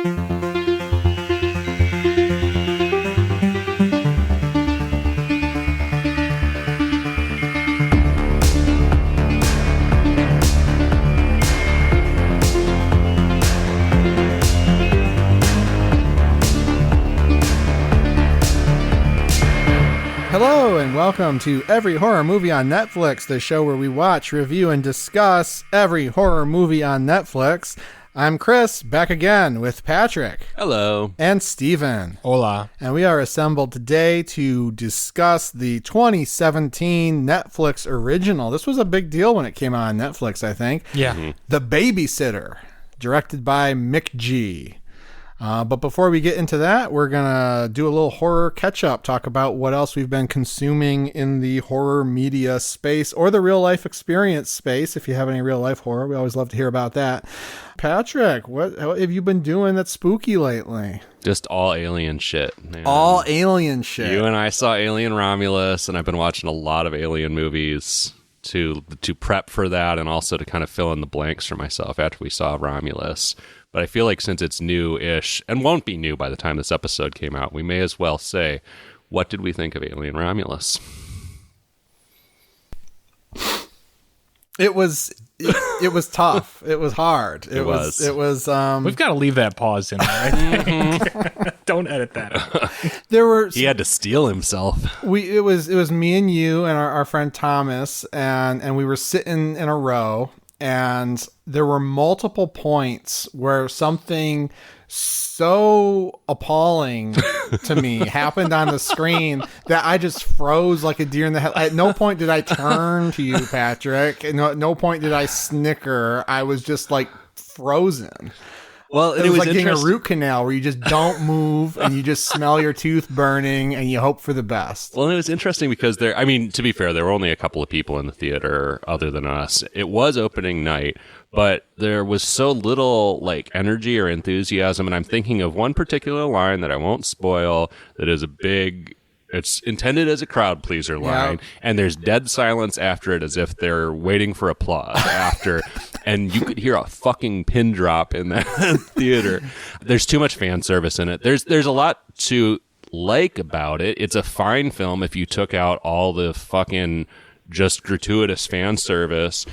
Hello and welcome to Every Horror Movie on Netflix, the show where we watch, review, and discuss every horror movie on Netflix. I'm Chris, back again with Patrick. Hello. And Steven. Hola. And we are assembled today to discuss the 2017 Netflix original. This was a big deal when it came out on Netflix, I think. Yeah. Mm-hmm. The Babysitter, directed by Mick G. But before we get into that, we're going to do a little horror catch-up, talk about what else we've been consuming in the horror media space or the real-life experience space. If you have any real-life horror, we always love to hear about that. Patrick, what have you been doing that's spooky lately? Just all alien shit, man. All alien shit. You and I saw Alien Romulus, and I've been watching a lot of alien movies to prep for that and also to kind of fill in the blanks for myself after we saw Romulus. But I feel like since it's new-ish, and won't be new by the time this episode came out, we may as well say, what did we think of Alien Romulus? It was tough. It was hard. It was. We've got to leave that pause in there. I think. Don't edit that out. He had to steal himself. It was me and you and our friend Thomas, and we were sitting in a row, and there were multiple points where something so appalling to me happened on the screen that I just froze like a deer in the head. At no point did I turn to you, Patrick. At no point did I snicker. I was just like frozen. Well, it was like getting a root canal where you just don't move and you just smell your tooth burning and you hope for the best. Well, it was interesting because to be fair, there were only a couple of people in the theater other than us. It was opening night, but there was so little like energy or enthusiasm. And I'm thinking of one particular line that I won't spoil that is it's intended as a crowd pleaser line, and there's dead silence after it as if they're waiting for applause after, and you could hear a fucking pin drop in that theater. There's too much fan service in it. There's a lot to like about it. It's a fine film if you took out all the fucking just gratuitous fan service,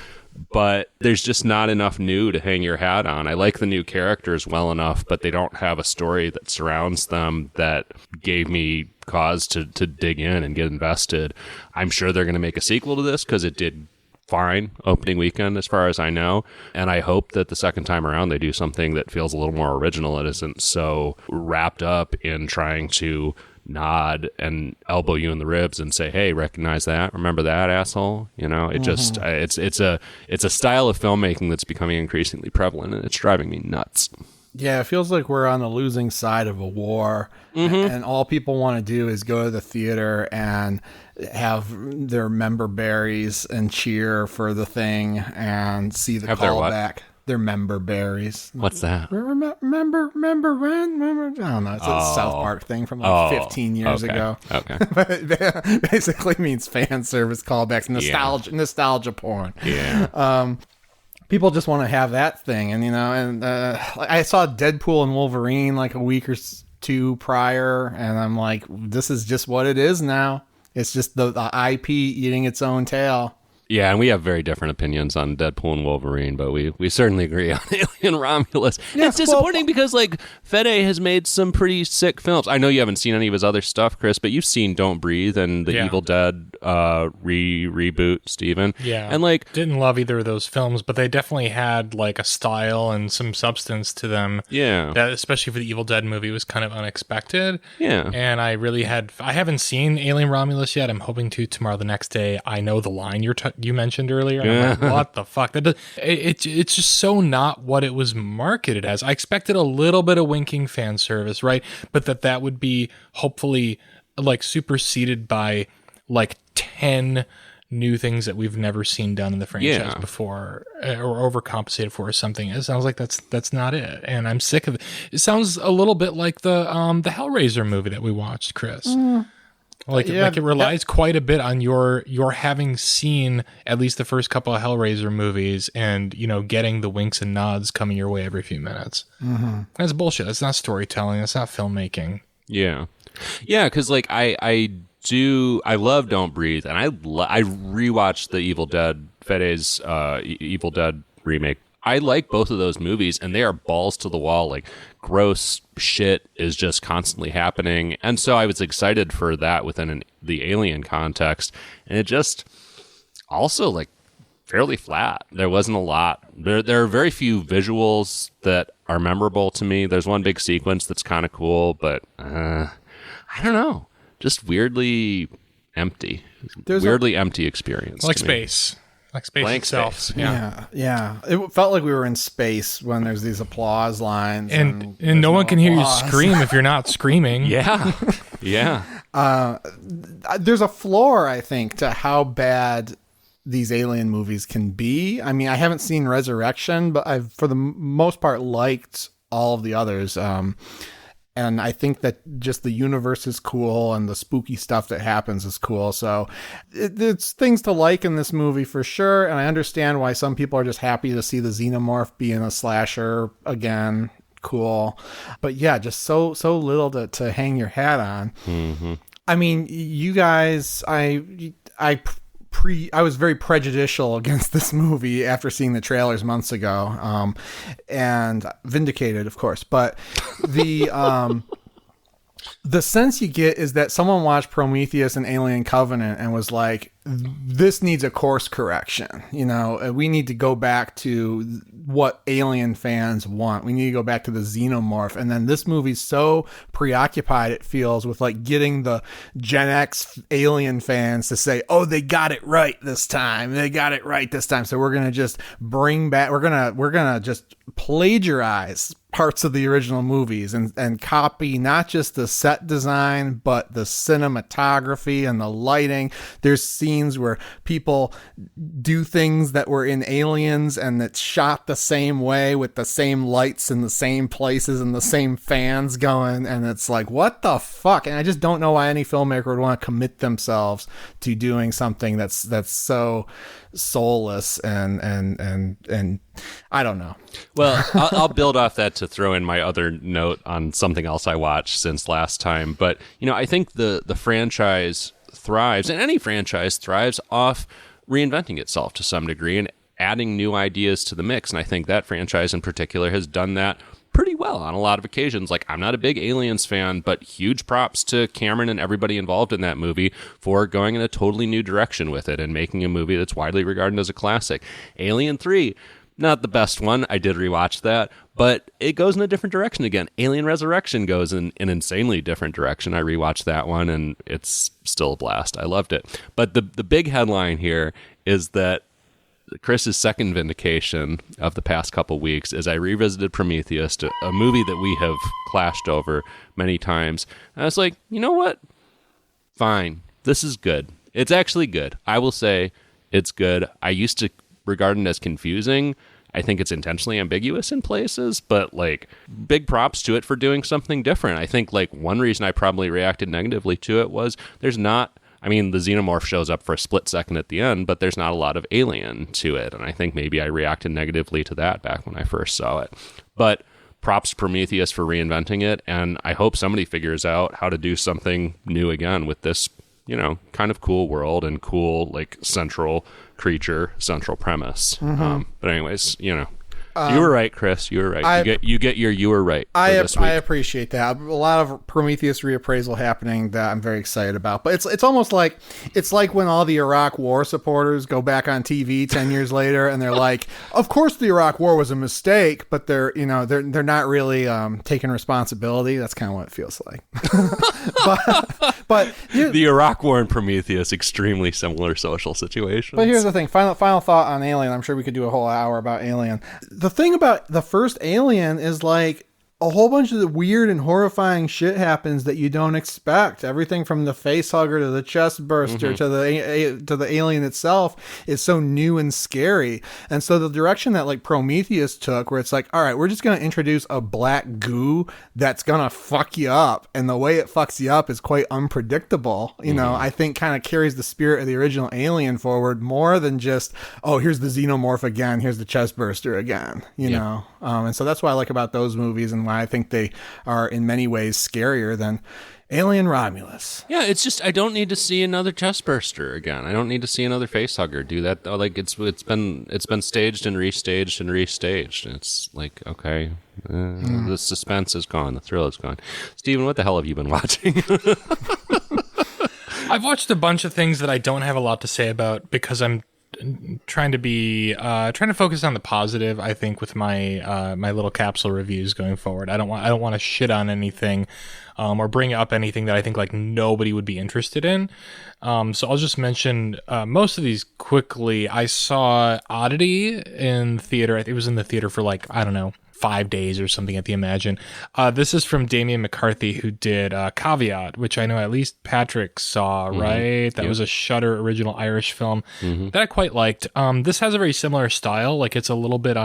but there's just not enough new to hang your hat on. I like the new characters well enough, but they don't have a story that surrounds them that gave me cause to dig in and get invested. I'm sure they're going to make a sequel to this because it did fine opening weekend as far as I know, and I hope that the second time around they do something that feels a little more original. It isn't so wrapped up in trying to nod and elbow you in the ribs and say, hey, recognize that, remember that, asshole. You know, it just it's a style of filmmaking that's becoming increasingly prevalent, and it's driving me nuts. Yeah, it feels like we're on the losing side of a war, and all people want to do is go to the theater and have their member berries and cheer for the thing and see the callback. Their member berries. What's that? Remember, I don't know. It's a South Park thing from like 15 years ago. Okay. But it basically means fan service callbacks, nostalgia porn. Yeah. People just want to have that thing, and I saw Deadpool and Wolverine like a week or two prior, and I'm like, this is just what it is now. It's just the IP eating its own tail. Yeah, and we have very different opinions on Deadpool and Wolverine, but we certainly agree on Alien Romulus. Yeah, it's disappointing because like Fede has made some pretty sick films. I know you haven't seen any of his other stuff, Chris, but you've seen Don't Breathe and the Evil Dead reboot, Steven. Yeah, and like didn't love either of those films, but they definitely had like a style and some substance to them. Yeah, that especially for the Evil Dead movie was kind of unexpected. Yeah, and I haven't seen Alien Romulus yet. I'm hoping to tomorrow, the next day. I know the line you mentioned earlier. I'm like, what the fuck? It's just so not what it was marketed as. I expected a little bit of winking fan service, right? But that would be hopefully like superseded by like 10 new things that we've never seen done in the franchise before, or overcompensated for or something. It sounds like that's not it, and I'm sick of it. It sounds a little bit like the Hellraiser movie that we watched, Chris. Like it relies quite a bit on your having seen at least the first couple of Hellraiser movies and, getting the winks and nods coming your way every few minutes. Mm-hmm. That's bullshit. That's not storytelling. That's not filmmaking. Yeah. Yeah, because I love Don't Breathe, and I rewatched the Evil Dead, Fede's Evil Dead remake. I like both of those movies, and they are balls to the wall. Like, gross shit is just constantly happening. And so I was excited for that within the Alien context. And it just also, like, fairly flat. There wasn't a lot. There are very few visuals that are memorable to me. There's one big sequence that's kind of cool, but I don't know. Just weirdly empty. Weirdly empty experience. Like space. Like space Blank itself. Space. Yeah. It felt like we were in space when there's these applause lines. And no one can hear you scream if you're not screaming. Yeah. Yeah. There's a floor, I think, to how bad these Alien movies can be. I mean, I haven't seen Resurrection, but I've, for the most part, liked all of the others. And I think that just the universe is cool and the spooky stuff that happens is cool. So it's things to like in this movie for sure. And I understand why some people are just happy to see the Xenomorph be in a slasher again. Cool. But yeah, just so little to hang your hat on. Mm-hmm. I mean, you guys, I was very prejudicial against this movie after seeing the trailers months ago, and vindicated, of course. But the sense you get is that someone watched Prometheus and Alien Covenant and was like, this needs a course correction. We need to go back to what Alien fans want. We need to go back to the Xenomorph. And then this movie's so preoccupied, it feels, with like getting the Gen X Alien fans to say, oh, they got it right this time. They got it right this time. So we're going to just bring back, we're going to just plagiarize parts of the original movies and copy not just the set design, but the cinematography and the lighting. There's scenes where people do things that were in Aliens and that's shot the same way with the same lights in the same places and the same fans going. And it's like, what the fuck? And I just don't know why any filmmaker would want to commit themselves to doing something that's so soulless and I don't know. Well, I'll build off that to throw in my other note on something else I watched since last time. But, I think the franchise thrives, and any franchise thrives off reinventing itself to some degree and adding new ideas to the mix. And I think that franchise in particular has done that pretty well on a lot of occasions. Like, I'm not a big Aliens fan, but huge props to Cameron and everybody involved in that movie for going in a totally new direction with it and making a movie that's widely regarded as a classic. Alien 3, not the best one. I did rewatch that, but it goes in a different direction again. Alien Resurrection goes in an insanely different direction. I rewatched that one, and it's still a blast. I loved it. But the big headline here is that Chris's second vindication of the past couple weeks is I revisited Prometheus, a movie that we have clashed over many times. And I was like, you know what? Fine. This is good. It's actually good. I will say it's good. I used to regard it as confusing. I think it's intentionally ambiguous in places, but like, big props to it for doing something different. I think like one reason I probably reacted negatively to it was the Xenomorph shows up for a split second at the end, but there's not a lot of Alien to it. And I think maybe I reacted negatively to that back when I first saw it. But props to Prometheus for reinventing it. And I hope somebody figures out how to do something new again with this, kind of cool world and cool, like, central creature, central premise. Mm-hmm. But anyways, you were right, Chris. You were right. You get your "you were right." I appreciate that. A lot of Prometheus reappraisal happening that I'm very excited about. But it's almost like when all the Iraq War supporters go back on TV 10 years later and they're like, "Of course the Iraq War was a mistake," but they're not really taking responsibility. That's kind of what it feels like. but the Iraq War and Prometheus, extremely similar social situations. But here's the thing. Final thought on Alien. I'm sure we could do a whole hour about Alien. The thing about the first Alien is like, a whole bunch of the weird and horrifying shit happens that you don't expect. Everything from the face hugger to the chest burster to the alien itself is so new and scary. And so the direction that like Prometheus took, where it's like, all right, we're just going to introduce a black goo that's going to fuck you up. And the way it fucks you up is quite unpredictable. You know, I think kind of carries the spirit of the original Alien forward more than just, oh, here's the xenomorph again. Here's the chest burster again, you know? And so that's what I like about those movies and why I think they are in many ways scarier than Alien Romulus. Yeah, it's just I don't need to see another chest burster again. I don't need to see another face hugger do that. Like it's been staged and restaged and restaged. It's like, okay, the suspense is gone, the thrill is gone. Steven, what the hell have you been watching? I've watched a bunch of things that I don't have a lot to say about because I'm trying to focus on the positive. I think with my my little capsule reviews going forward, I don't want to shit on anything or bring up anything that I think like nobody would be interested in. So I'll just mention most of these quickly. I saw Oddity in theater. I think it was in the theater for like, I don't know, 5 days or something at the Imagine. This is from Damien McCarthy, who did Caveat, which I know at least Patrick saw, right? That was a Shudder original Irish film that I quite liked. This has a very similar style. Like it's a little bit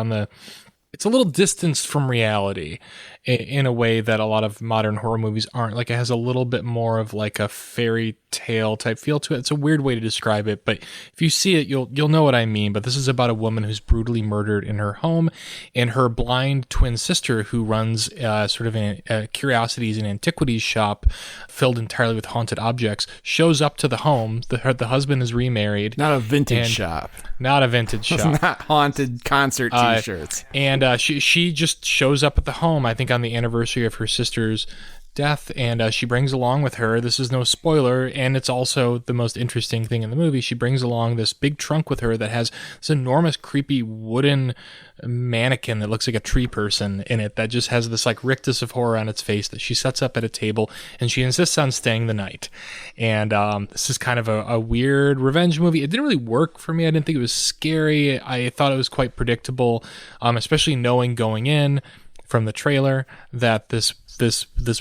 it's a little distanced from reality in a way that a lot of modern horror movies aren't. Like it has a little bit more of like a fairy tale type feel to it. It's a weird way to describe it, but if you see it, you'll know what I mean. But this is about a woman who's brutally murdered in her home, and her blind twin sister, who runs sort of a curiosities and antiquities shop filled entirely with haunted objects, shows up to the home. The husband is remarried. Not a vintage shop. Not a vintage shop. It's not haunted concert t-shirts. And she just shows up at the home, I think on the anniversary of her sister's death, and she brings along with her, this is no spoiler, and it's also the most interesting thing in the movie, she brings along this big trunk with her that has this enormous creepy wooden mannequin that looks like a tree person in it, that just has this like rictus of horror on its face that she sets up at a table, and she insists on staying the night. And this is kind of a weird revenge movie. It didn't really work for me. I didn't think it was scary. I thought it was quite predictable, especially knowing going in from the trailer that this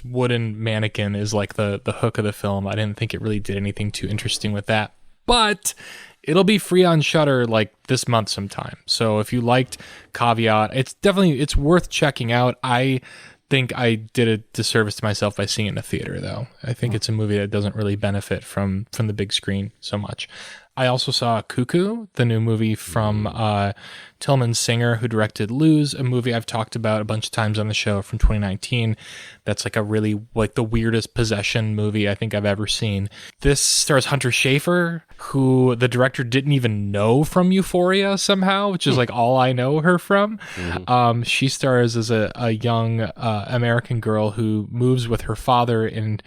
wooden mannequin is like the hook of the film. I didn't think it really did anything too interesting with that. But it'll be free on Shudder like this month sometime. So if you liked Caveat, it's worth checking out. I think I did a disservice to myself by seeing it in a theater, though. I think it's a movie that doesn't really benefit from the big screen so much. I also saw Cuckoo, the new movie from Tillman Singer, who directed Lose, a movie I've talked about a bunch of times on the show from 2019. That's like a really like the weirdest possession movie I think I've ever seen. This stars Hunter Schafer, who the director didn't even know from Euphoria somehow, which is like all I know her from. She stars as a young American girl who moves with her father and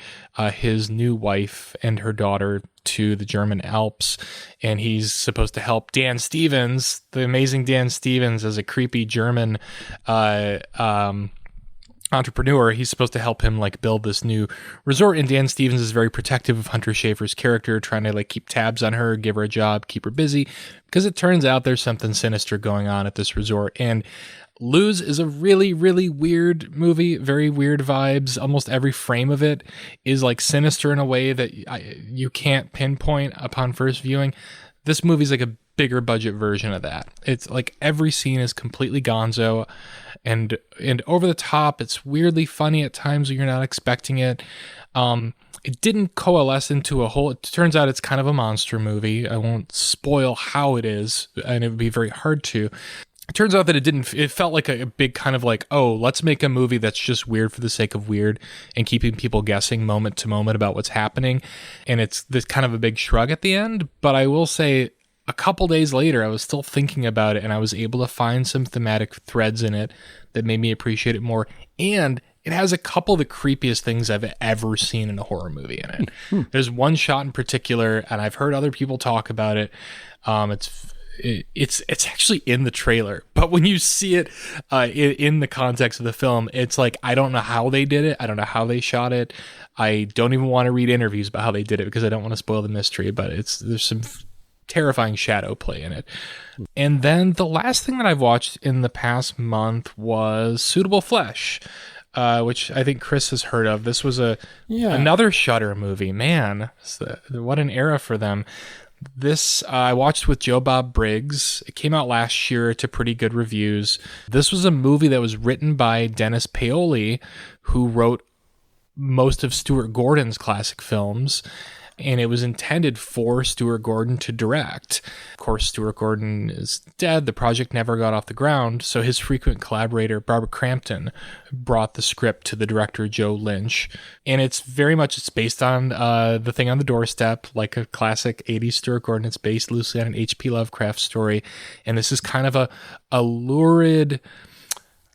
his new wife and her daughter to the German Alps, and he's supposed to help Dan Stevens, the amazing Dan Stevens, as a creepy German entrepreneur. He's supposed to help him like build this new resort, and Dan Stevens is very protective of Hunter Schafer's character, trying to like keep tabs on her, give her a job, keep her busy, because it turns out there's something sinister going on at this resort. And Lose is a really, really weird movie, very weird vibes. Almost every frame of it is like sinister in a way that you can't pinpoint upon first viewing. This movie's like a bigger budget version of that. It's like every scene is completely gonzo and over the top. It's weirdly funny at times when you're not expecting it. It didn't coalesce into a whole. It turns out it's kind of a monster movie. I won't spoil how it is, and it would be very hard to. It turns out that it felt like a big kind of like, oh, let's make a movie that's just weird for the sake of weird and keeping people guessing moment to moment about what's happening. And it's this kind of a big shrug at the end. But I will say a couple days later, I was still thinking about it, and I was able to find some thematic threads in it that made me appreciate it more. And it has a couple of the creepiest things I've ever seen in a horror movie in it. There's one shot in particular, and I've heard other people talk about it. It's actually in the trailer, but when you see it in the context of the film, it's like, I don't know how they did it. I don't know how they shot it. I don't even want to read interviews about how they did it because I don't want to spoil the mystery, but there's some terrifying shadow play in it. And then the last thing that I've watched in the past month was Suitable Flesh, which I think Chris has heard of. This was another Shudder movie. Man, what an era for them. This I watched with Joe Bob Briggs. It came out last year to pretty good reviews. This was a movie that was written by Dennis Paoli, who wrote most of Stuart Gordon's classic films, and it was intended for Stuart Gordon to direct. Of course, Stuart Gordon is dead. The project never got off the ground, so his frequent collaborator, Barbara Crampton, brought the script to the director, Joe Lynch. And it's based on The Thing on the Doorstep, like a classic 80s Stuart Gordon. It's based loosely on an H.P. Lovecraft story. And this is kind of a lurid,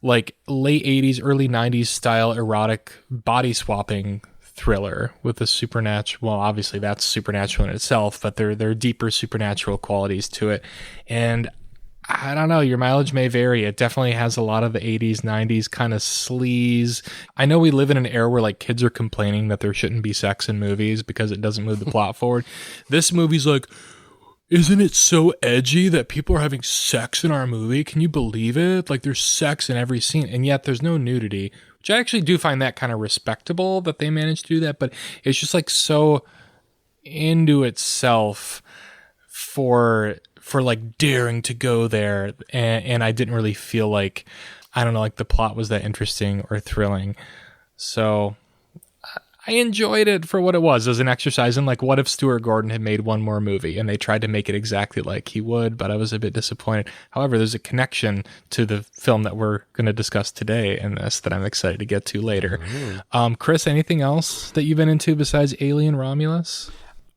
like late 80s, early 90s style erotic body swapping thriller with a supernatural, well, obviously that's supernatural in itself, but there are deeper supernatural qualities to it. And I don't know, your mileage may vary. It definitely has a lot of the 80s, 90s kind of sleaze. I know we live in an era where like kids are complaining that there shouldn't be sex in movies because it doesn't move the plot forward. This movie's like, isn't it so edgy that people are having sex in our movie? Can you believe it? Like there's sex in every scene, and yet there's no nudity, which I actually do find that kind of respectable that they managed to do that, but it's just like so into itself for like daring to go there, and I didn't really feel like, I don't know, like the plot was that interesting or thrilling. So I enjoyed it for what it was, as an exercise in like, what if Stuart Gordon had made one more movie and they tried to make it exactly like he would, but I was a bit disappointed. However, there's a connection to the film that we're going to discuss today in this that I'm excited to get to later. Chris, anything else that you've been into besides Alien Romulus?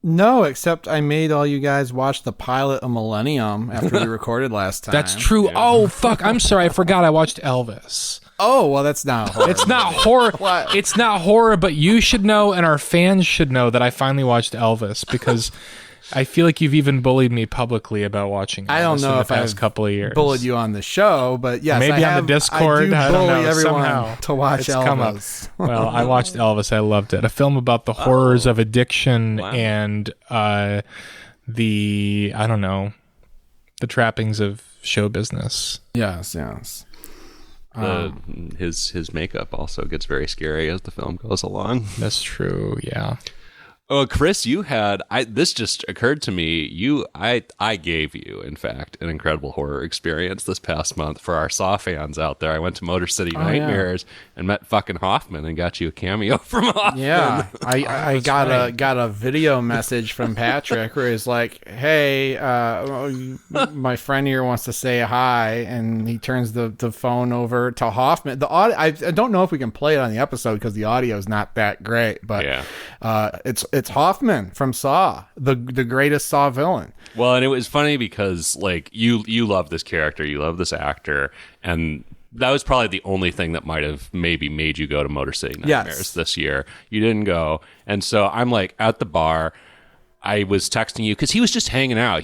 No, except I made all you guys watch the pilot of Millennium after we recorded last time. That's true. Yeah. Oh, fuck. I'm sorry. I forgot I watched Elvis. Oh, well, that's not horror. It's not horror. It's not horror, but you should know, and our fans should know, that I finally watched Elvis, because I feel like you've even bullied me publicly about watching Elvis. I don't know in the if past I've couple of years. bullied you on the show, but yes, maybe on the Discord. I do bully don't know, everyone somehow to watch it's Elvis. Come up. Well, I watched Elvis. I loved it. A film about the horrors of addiction and the trappings of show business. Yes. His makeup also gets very scary as the film goes along. That's true. Yeah. Oh, Chris, you had this just occurred to me. I gave you, in fact, an incredible horror experience this past month for our Saw fans out there. I went to Motor City Nightmares and met fucking Hoffman and got you a cameo from Hoffman. Yeah, I got a video message from Patrick where he's like, "Hey, my friend here wants to say hi," and he turns the phone over to Hoffman. The audio, I don't know if we can play it on the episode because the audio is not that great, but yeah. It's Hoffman from Saw, the greatest Saw villain. Well, and it was funny because like you love this character, you love this actor, and that was probably the only thing that might have maybe made you go to Motor City Nightmares this year. You didn't go, and so I'm like at the bar. I was texting you because he was just hanging out.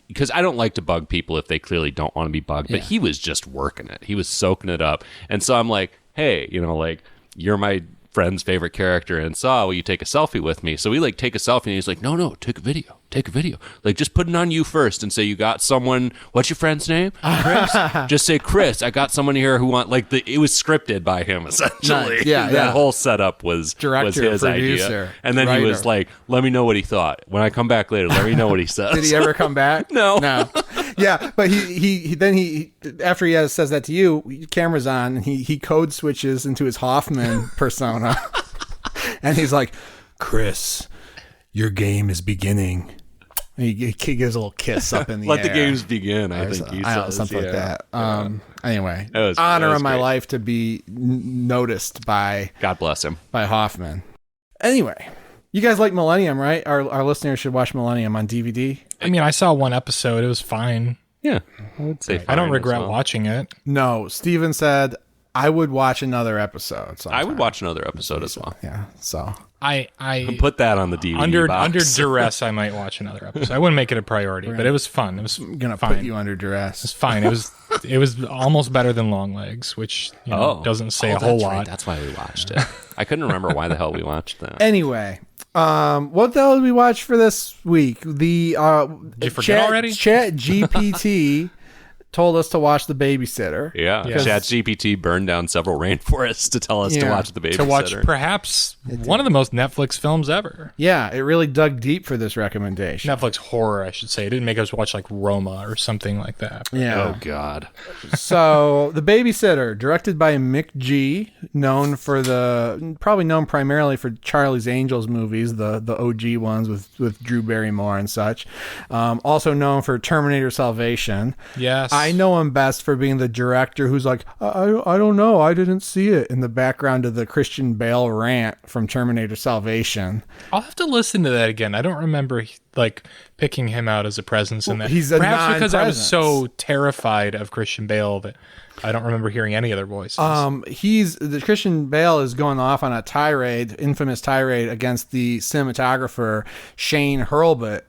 Because I don't like to bug people if they clearly don't want to be bugged, but he was just working it. He was soaking it up, and so I'm like, hey, like you're my friend's favorite character in Saw, will you take a selfie with me? So we like take a selfie, and he's like, no, take a video. Like, just put it on you first and say you got someone. What's your friend's name? Chris. Just say Chris. I got someone here who it was scripted by him essentially. Nice. Yeah, that whole setup was director, his producer, idea. And then writer. he was like, let me know what he thought. When I come back later, let me know what he says. Did he ever come back? No. Yeah, but he then after he says that to you, camera's on, and he code switches into his Hoffman persona, and he's like, Chris, your game is beginning. And he gives a little kiss up in the Let air. the games begin, I think he says. Something like that. Anyway, was honor in my great. life to be noticed by God bless him. by Hoffman. Anyway, you guys like Millennium, right? Our listeners should watch Millennium on DVD. I mean, I saw one episode. It was fine. Yeah, I would say I don't fine regret as well. watching it. No, Steven said I would watch another episode. I would watch another episode as well. Yeah, so I Put that on the DVD under box. duress, I might watch another episode. I wouldn't make it a priority, but it was fun. It was gonna fine. put you under duress. It's fine. It was almost better than Long Legs, which doesn't say a whole that's lot. Right. That's why we watched it. I couldn't remember why the hell we watched that. Anyway, what the hell did we watch for this week? The Did you forget already? Chat GPT told us to watch The Babysitter. Yeah. ChatGPT burned down several rainforests to tell us to watch The Babysitter. To watch perhaps one of the most Netflix films ever. Yeah, it really dug deep for this recommendation. Netflix horror, I should say. It didn't make us watch like Roma or something like that. Yeah. Oh, God. So, The Babysitter, directed by Mick G, probably known primarily for Charlie's Angels movies, the OG ones with Drew Barrymore and such. Also known for Terminator Salvation. Yes. I know him best for being the director who's like, I don't know, I didn't see it, in the background of the Christian Bale rant from Terminator Salvation. I'll have to listen to that again. I don't remember like picking him out as a presence in that. He's a Perhaps because I was non-presence. so terrified of Christian Bale that I don't remember hearing any other voices. The Christian Bale is going off on a infamous tirade against the cinematographer Shane Hurlbut.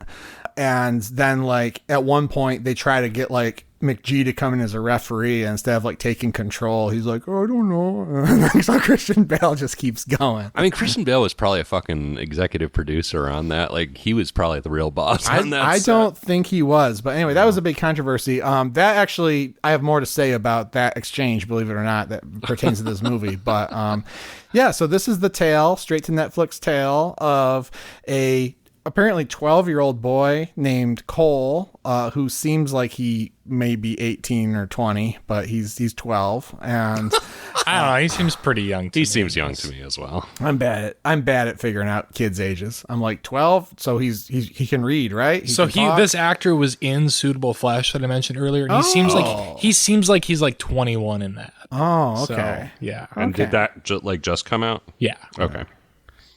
And then, like, at one point, they try to get, like, McG to come in as a referee, and instead of, like, taking control, he's like, oh, I don't know. So Christian Bale just keeps going. I mean, Christian Bale was probably a fucking executive producer on that. Like, he was probably the real boss on that. I don't think he was. But anyway, that was a big controversy. That actually, I have more to say about that exchange, believe it or not, that pertains to this movie. But, yeah, so this is the tale, straight to Netflix tale of a apparently 12-year-old boy named Cole, who seems like he may be 18 or 20, but he's 12, and I don't know. He seems pretty young. He seems young to me as well. I'm bad at figuring out kids' ages. I'm like 12, so he can read, right? This actor was in Suitable Flesh that I mentioned earlier, and he seems like he's like 21 in that. Oh, okay. So, yeah. And did that just come out? Yeah. Okay.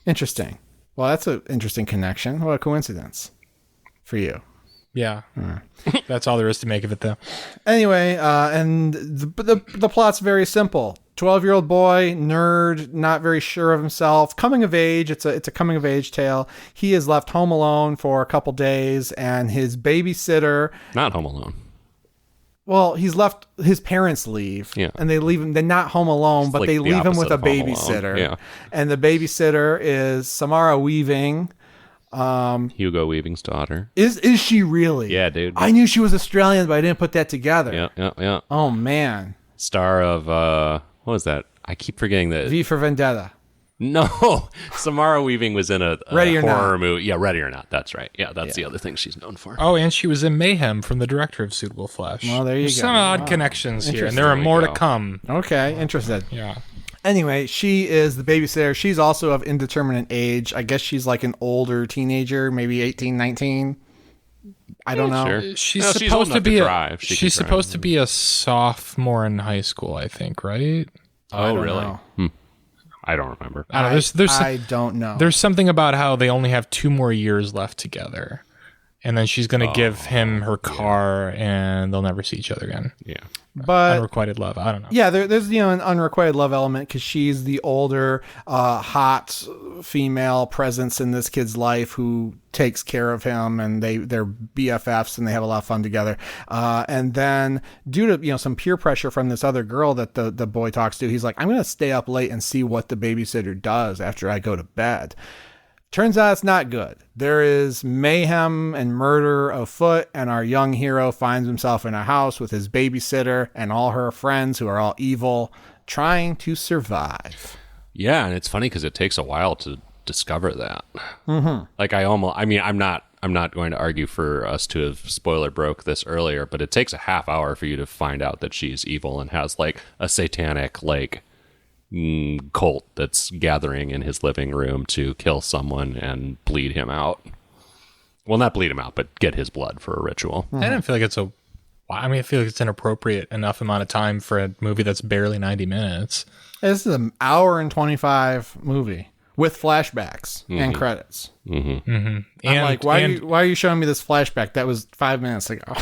Interesting. Well, that's an interesting connection. What a coincidence for you. Yeah. That's all there is to make of it, though. Anyway, and the plot's very simple. 12-year-old boy, nerd, not very sure of himself, coming of age. It's a coming of age tale. He is left home alone for a couple days, and his babysitter... Not Home Alone. Well, his parents leave, and they leave him. They're not home alone, but like they the leave him with opposite a of Home Alone. babysitter. Yeah. And the babysitter is Samara Weaving. Hugo Weaving's daughter. Is she really? Yeah, dude. I knew she was Australian, but I didn't put that together. Yeah. Oh, man. Star of, what was that? I keep forgetting that. V for Vendetta. No, Samara Weaving was in a Ready or horror Not. movie. Yeah, Ready or Not. That's right. Yeah, that's the other thing she's known for. Oh, and she was in Mayhem from the director of Suitable Flesh. Well, there you There's go. some odd connections here, and Interesting. there are There we more to go. come. Okay, interested. Yeah. Anyway, she is the babysitter. She's also of indeterminate age. I guess she's like an older teenager, maybe 18, 19. I don't know. Sure. She's No, supposed old to enough be drive. She can she's drive. supposed to be a sophomore in high school, I think, right? Oh, don't really? know. I don't remember. I don't know. There's I don't know. there's something about how they only have 2 more years left together, and then she's going to give him her car, and they'll never see each other again. Yeah. But Unrequited love. I don't know. yeah, there's an unrequited love element because she's the older, hot female presence in this kid's life who takes care of him, and they're BFFs and they have a lot of fun together. And then due to some peer pressure from this other girl that the boy talks to, he's like, I'm gonna stay up late and see what the babysitter does after I go to bed. Turns out it's not good. There is mayhem and murder afoot, and our young hero finds himself in a house with his babysitter and all her friends who are all evil, trying to survive. Yeah, and it's funny because it takes a while to discover that. Mm-hmm. Like I'm not going to argue for us to have spoiler broke this earlier, but it takes a half hour for you to find out that she's evil and has like a satanic cult that's gathering in his living room to kill someone and bleed him out. Well, not bleed him out, but get his blood for a ritual. I didn't feel like I feel like it's an appropriate enough amount of time for a movie that's barely 90 minutes. This is an hour and 25 movie with flashbacks and credits. Mm-hmm. I'm And like, why are you showing me this flashback? That was 5 minutes ago.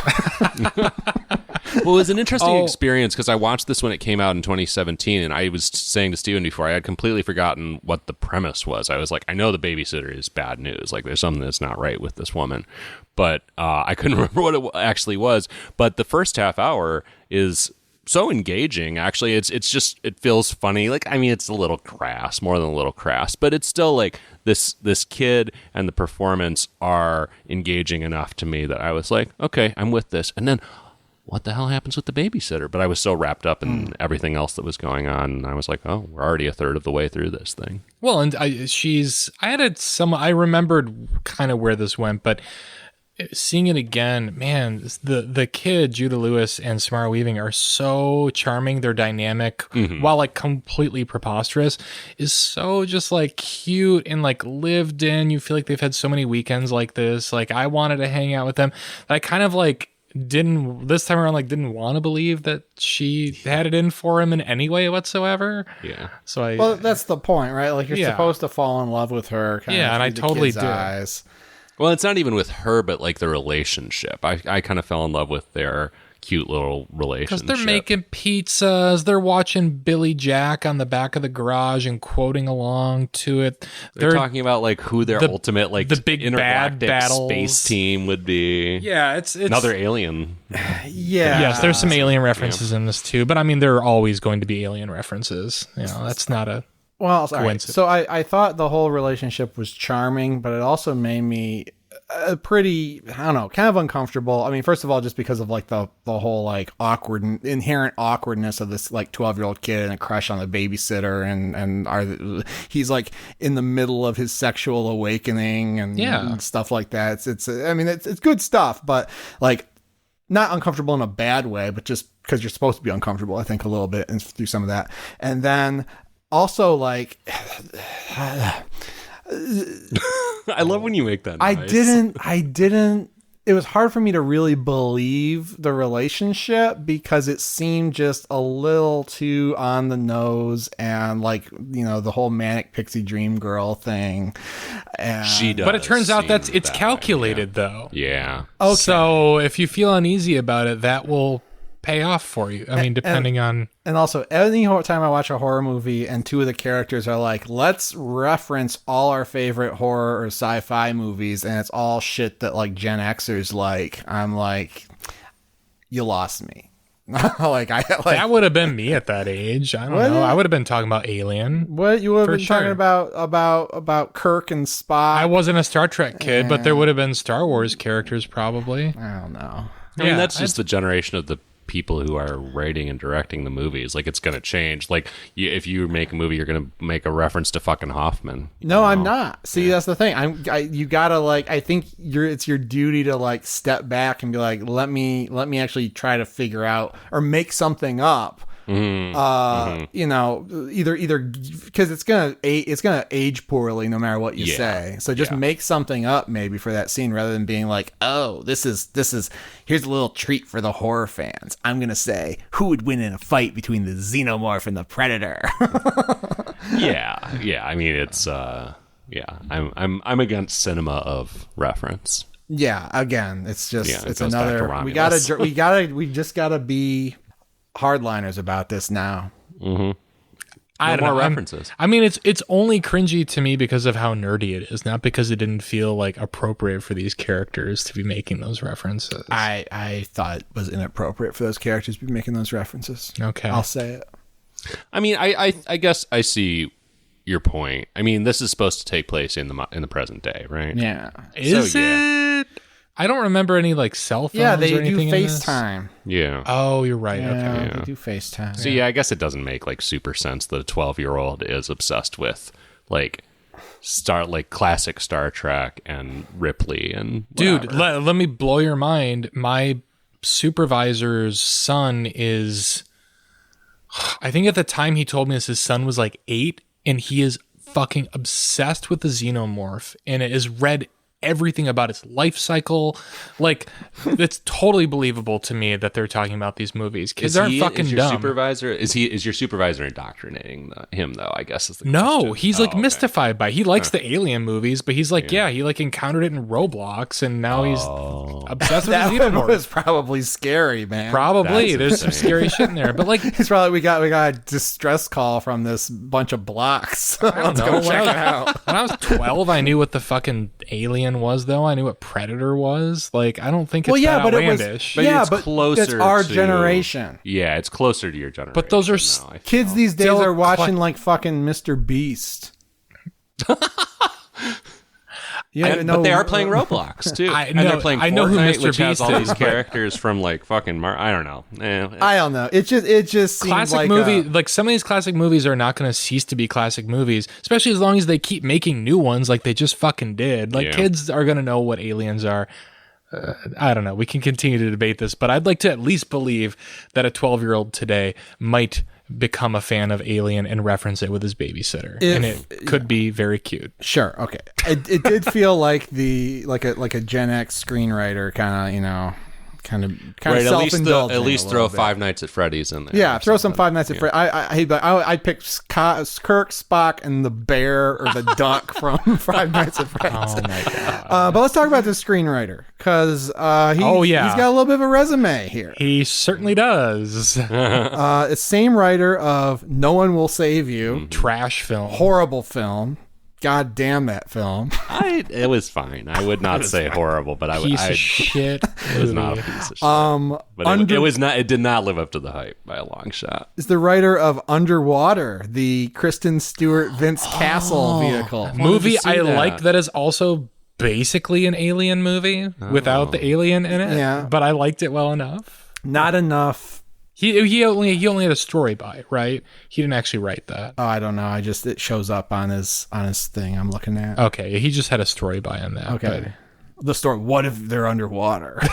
Well, it was an interesting experience because I watched this when it came out in 2017, and I was saying to Steven before, I had completely forgotten what the premise was. I was like, I know the babysitter is bad news. Like, there's something that's not right with this woman. But I couldn't remember what it actually was. But the first half hour is so engaging. Actually, it feels funny. Like, I mean, it's a little crass, more than a little crass, but it's still like this kid and the performance are engaging enough to me that I was like, okay, I'm with this. And then what the hell happens with the babysitter? But I was so wrapped up in everything else that was going on, and I was like, oh, we're already a third of the way through this thing. Well, and I remembered kind of where this went, but seeing it again, man, the kid, Judah Lewis and Samara Weaving are so charming. Their dynamic, while like completely preposterous, is so just like cute and like lived in. You feel like they've had so many weekends like this. Like I wanted to hang out with them. But I kind of like didn't want to believe that she had it in for him in any way whatsoever. Yeah. So well, that's the point, right? Like you're supposed to fall in love with her. Kind of and I totally did. Eyes. Well, it's not even with her, but like the relationship. I kind of fell in love with their cute little relationship. Because they're making pizzas, they're watching Billy Jack on the back of the garage and quoting along to it. They're talking about like who their ultimate like the big bad battles space team would be. Yeah, it's another alien. Yeah. Yes, there's some alien references in this too, but I mean there are always going to be alien references. You know, that's not a coincidence. So I thought the whole relationship was charming, but it also made me pretty, I don't know, kind of uncomfortable. I mean, first of all, just because of like the whole like inherent awkwardness of this like 12-year-old kid and a crush on the babysitter, and he's like in the middle of his sexual awakening and stuff like that. It's good stuff, but like not uncomfortable in a bad way, but just because you're supposed to be uncomfortable, I think a little bit and through some of that. And then also like I love when you make that noise. I didn't it was hard for me to really believe the relationship because it seemed just a little too on the nose, and like, you know, the whole manic pixie dream girl thing. And she does, but it turns out it's calculated though. Yeah. Okay. So if you feel uneasy about it, that will pay off for you. I mean, depending on... And also, any time I watch a horror movie and two of the characters are like, let's reference all our favorite horror or sci-fi movies, and it's all shit that like Gen Xers like, I'm like, you lost me. That would have been me at that age. I don't know. I would have been talking about Alien. What you would have been talking about Kirk and Spock. I wasn't a Star Trek kid, but there would have been Star Wars characters probably. I don't know. I mean, that's just the generation of the people who are writing and directing the movies. Like, it's going to change. Like, if you make a movie, you're going to make a reference to fucking Hoffman. No, I'm not. See, that's the thing. You gotta like. I think it's your duty to like step back and be like, let me actually try to figure out or make something up. You know, either because it's gonna age poorly no matter what you say. So just make something up maybe for that scene rather than being like, oh, this is here's a little treat for the horror fans. I'm gonna say who would win in a fight between the xenomorph and the predator. yeah. I mean, it's I'm against cinema of reference. Yeah. Again, it's just it's goes another. back to We just gotta be hardliners about this now. I don't know. References. I mean, it's only cringy to me because of how nerdy it is, not because it didn't feel like appropriate for these characters to be making those references. I thought it was inappropriate for those characters to be making those references. Okay, I'll say it. I mean, I guess I see your point. I mean, this is supposed to take place in the present day, right? Yeah. Is it? I don't remember any like cell phones. Yeah, they or do anything FaceTime. Yeah. Oh, you're right. Yeah, okay. they do FaceTime. So yeah, I guess it doesn't make like super sense that a 12-year-old is obsessed with like classic Star Trek and Ripley and whatever. Dude, let me blow your mind. My supervisor's son is, I think at the time he told me this, his son was like 8, and he is fucking obsessed with the xenomorph, and it is read everything about its life cycle. Like, it's totally believable to me that they're talking about these movies. Kids aren't fucking dumb. Is your supervisor indoctrinating him though? I guess is the question. He's mystified by it. He likes the Alien movies, but he's like, he like encountered it in Roblox, and now he's obsessed with the That xenomorph. was probably scary, man. Probably. There's some scary shit in there, but like, It's probably we got a distress call from this bunch of blocks. Let's go check it out. when I was 12, I knew what the fucking Alien was, though. I knew what Predator was. Like, I don't think it's that outlandish. It's closer. It's our to, generation. Yeah, it's closer to your generation. But those are now, kids these days Still are watching like fucking Mr. Beast. But they are playing Roblox too. And they're playing Fortnite, who Mr. which has Beast all is, these characters from like fucking I don't know. I don't know. It just seems classic like movie. Like some of these classic movies are not going to cease to be classic movies, especially as long as they keep making new ones, like they just fucking did. Like kids are going to know what aliens are. I don't know. We can continue to debate this, but I'd like to at least believe that a 12-year-old today might become a fan of Alien and reference it with his Babysitter, and it could be very cute. Sure, okay. It did feel like a Gen X screenwriter kind of Right, self-indulgent. at least throw Five Nights at Freddy's in there. Yeah, throw some Five Nights at Freddy's. I'd pick Kirk, Spock, and the bear or the duck from Five Nights at Freddy's. Oh my god! But let's talk about the screenwriter because he's got a little bit of a resume here. He certainly does. It's same writer of No One Will Save You, trash film, horrible film. God damn that film. It was fine. I would not say horrible, but piece of shit. It was not a piece of shit. But it was not. It did not live up to the hype by a long shot. Is the writer of Underwater, the Kristen Stewart Vince Castle vehicle movie I like that is also basically an alien movie without the alien in it. Yeah, but I liked it well enough. Not enough. He only had a story by, right? He didn't actually write that. Oh, I don't know. It shows up on his thing I'm looking at. Okay, he just had a story by on that. Okay. The story. What if they're underwater? What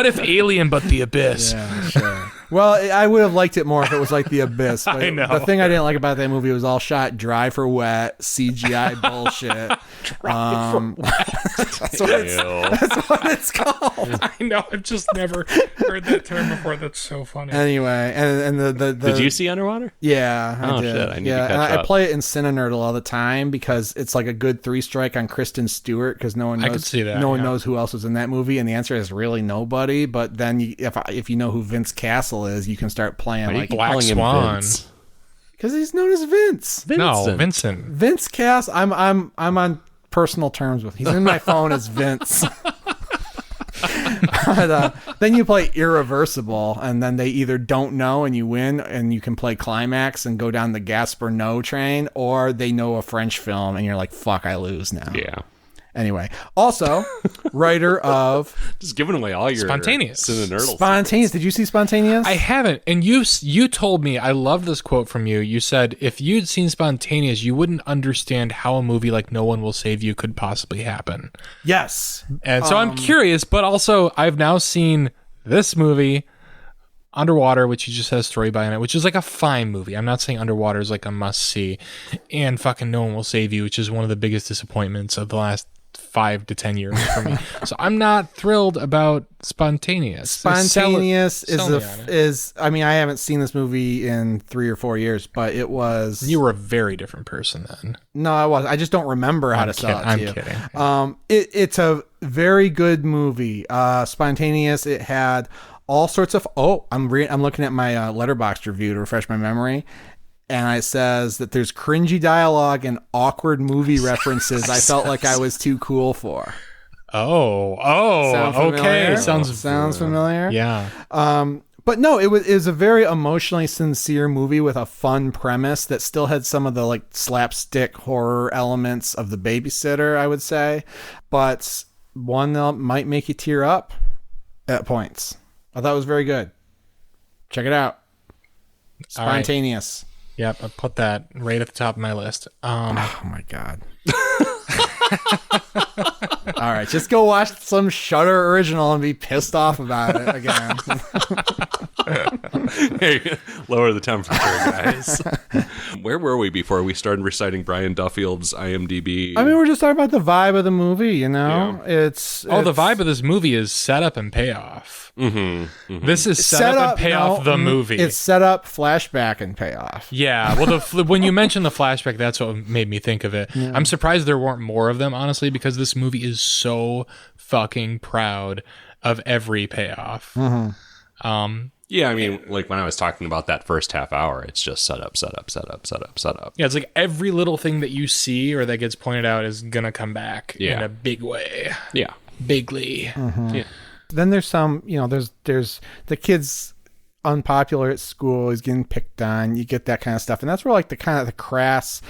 if Alien but the Abyss? Yeah, sure. Well, I would have liked it more if it was like The Abyss. But I know. The thing I didn't like about that movie was all shot dry for wet, CGI bullshit. That's what it's called. I know. I've just never heard that term before. That's so funny. Anyway, and the did you see Underwater? Yeah, I did. Shit, I need to catch up. I play it in Cinenerdle all the time because it's like a good 3-strike on Kristen Stewart because no one knows. I could see that. No one knows who else was in that movie, and the answer is really nobody. But then if you know who Vince Castle is, you can start playing like Black Swan because he's known as Vince. No, Vincent. Vince Castle. I'm on personal terms with. He's in my phone as Vince. But, then you play Irreversible, and then they either don't know and you win, and you can play Climax and go down the Gasper No train, or they know a French film, and you're like, "Fuck, I lose now." Yeah. Anyway, also writer of just giving away all your Spontaneous. Spontaneous. Did you see Spontaneous? I haven't. And you told me, I love this quote from you. You said if you'd seen Spontaneous, you wouldn't understand how a movie like No One Will Save You could possibly happen. Yes. And so I'm curious, but also I've now seen this movie, Underwater, which you just had a story by in it, which is like a fine movie. I'm not saying Underwater is like a must see, and fucking No One Will Save You, which is one of the biggest disappointments of the last 5 to 10 years for me. So I'm not thrilled about Spontaneous. Spontaneous is I mean, I haven't seen this movie in 3 or 4 years, but it was. You were a very different person then. No, I wasn't. I just don't remember how to sell it to you. I'm kidding. It's a very good movie. Spontaneous. It had all sorts of. I'm looking at my Letterboxd review to refresh my memory. And it says that there's cringy dialogue and awkward movie references I felt like I was too cool for. Okay. Sounds familiar? Yeah. But no, it was a very emotionally sincere movie with a fun premise that still had some of the like slapstick horror elements of The Babysitter, I would say. But one that might make you tear up at points. I thought it was very good. Check it out. Spontaneous. Yep, I put that right at the top of my list. Oh my god! All right, just go watch some Shudder original and be pissed off about it again. Hey, lower the temperature, guys. Where were we before we started reciting Brian Duffield's IMDb? I mean, we're just talking about the vibe of the movie. You know, Yeah. it's the vibe of this movie is setup and payoff. Mm-hmm. This is set up and payoff the movie. It's set up, flashback, and payoff. Yeah. Well, when you mentioned the flashback, that's what made me think of it. Yeah. I'm surprised there weren't more of them, honestly, because this movie is so fucking proud of every payoff. Mm-hmm. Yeah, I mean, like when I was talking about that first half hour, it's just set up. Yeah, it's like every little thing that you see or that gets pointed out is gonna come back in a big way. Yeah. Bigly. Mm-hmm. Yeah. Then there's some, there's the kids unpopular at school. He's getting picked on. You get that kind of stuff. And that's where like the kind of the crass,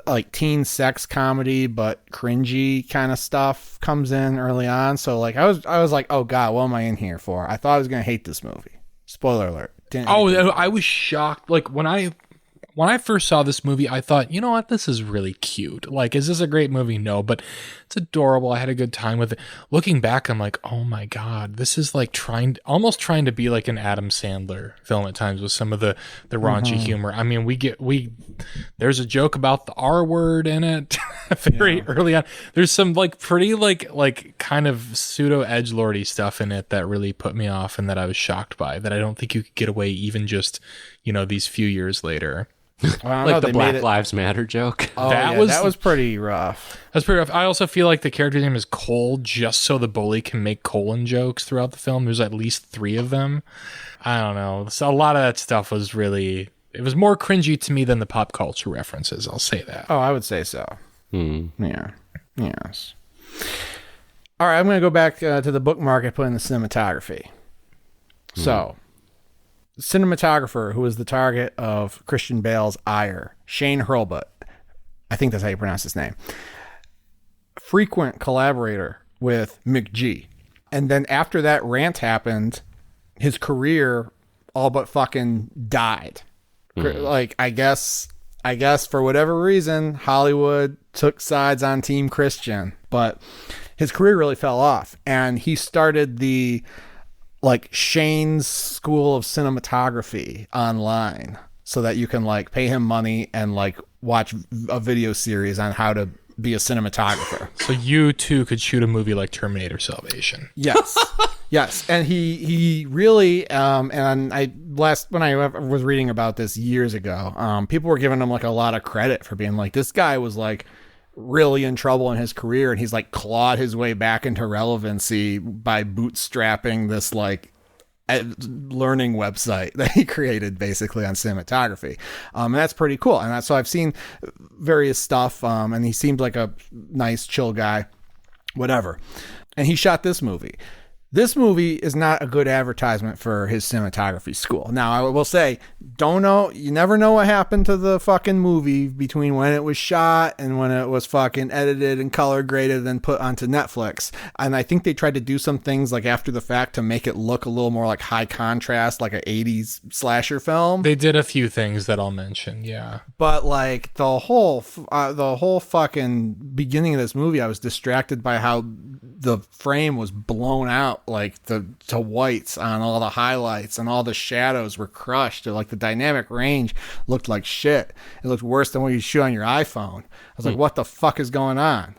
like teen sex comedy, but cringy kind of stuff comes in early on. So like, I was like, oh God, what am I in here for? I thought I was going to hate this movie. Spoiler alert. I was shocked. Like when I first saw this movie, I thought, you know what, this is really cute. Like, is this a great movie? No, but it's adorable. I had a good time with it. Looking back, I'm like, oh my God, this is like almost trying to be like an Adam Sandler film at times with some of the raunchy humor. I mean, there's a joke about the R word in it very early on. There's some like pretty like kind of pseudo edgelordy stuff in it that really put me off and that I was shocked by, that I don't think you could get away even just, these few years later. Like the Black Lives Matter joke. Oh, that was pretty rough. That's pretty rough. I also feel like the character's name is Cole just so the bully can make colon jokes throughout the film. There's at least 3 of them. I don't know. So a lot of that stuff was it was more cringy to me than the pop culture references. I'll say that. Oh, I would say so. Yeah. Yes. All right, I'm going to go back to the book market, put in the cinematography. So, cinematographer who was the target of Christian Bale's ire, Shane Hurlbut. I think that's how you pronounce his name. Frequent collaborator with McG. And then after that rant happened, his career all but fucking died. Like, I guess for whatever reason, Hollywood took sides on Team Christian, but his career really fell off. And he started the Shane's School of Cinematography online so that you can pay him money and watch a video series on how to be a cinematographer. So you too could shoot a movie like Terminator Salvation. Yes. Yes. And he really, and when I was reading about this years ago, people were giving him a lot of credit for being this guy was really in trouble in his career, and he's clawed his way back into relevancy by bootstrapping this learning website that he created basically on cinematography. And that's pretty cool. And so I've seen various stuff, and he seemed like a nice, chill guy, whatever. And he shot this movie. This movie is not a good advertisement for his cinematography school. Now, I will say, you never know what happened to the fucking movie between when it was shot and when it was fucking edited and color graded and put onto Netflix. And I think they tried to do some things after the fact to make it look a little more high contrast, like an 80s slasher film. They did a few things that I'll mention, yeah. But the whole fucking beginning of this movie, I was distracted by how the frame was blown out to whites on all the highlights, and all the shadows were crushed. The dynamic range looked like shit. It looked worse than what you shoot on your iPhone. I was like, what the fuck is going on?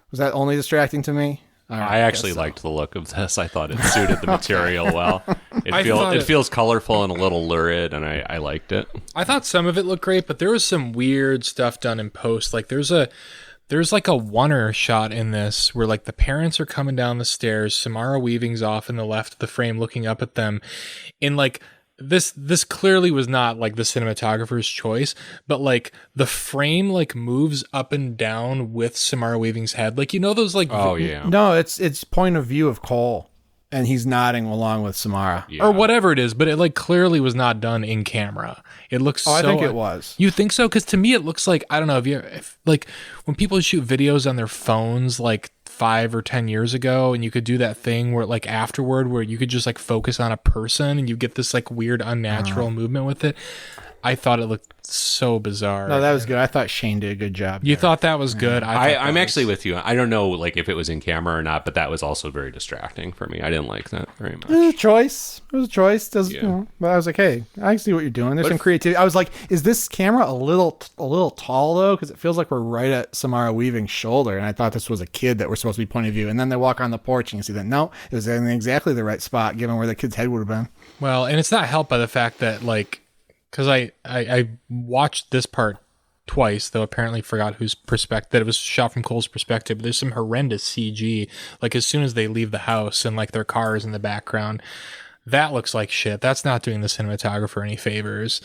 Was that only distracting to me? I actually liked the look of this. I thought it suited the material well. It feels colorful and a little lurid, and I liked it. I thought some of it looked great, but there was some weird stuff done in post. There's a oneer shot in this where the parents are coming down the stairs, Samara Weaving's off in the left of the frame looking up at them. In this clearly was not the cinematographer's choice, but the frame moves up and down with Samara Weaving's head. Those oh yeah. No, it's point of view of Cole, and he's nodding along with Samara. Yeah. Or whatever it is, but it clearly was not done in camera. It looks I think it was. You think so? Because to me it looks I don't know, if when people shoot videos on their phones 5 or 10 years ago, and you could do that thing where afterward where you could just focus on a person and you get this weird unnatural movement with it. I thought it looked so bizarre. No, that was good. I thought Shane did a good job. You thought that was good? I'm actually with you. I don't know if it was in camera or not, but that was also very distracting for me. I didn't like that very much. It was a choice. But I was like, hey, I see what you're doing. There's some creativity. I was like, is this camera a little tall though? Because it feels like we're right at Samara Weaving's shoulder, and I thought this was a kid that we're supposed to be point of view. And then they walk on the porch and you see that no, it was in exactly the right spot given where the kid's head would have been. Well, and it's not helped by the fact that because I watched this part twice, though apparently forgot whose perspective, that it was shot from Cole's perspective. But there's some horrendous CG, as soon as they leave the house and their cars in the background. That looks like shit. That's not doing the cinematographer any favors.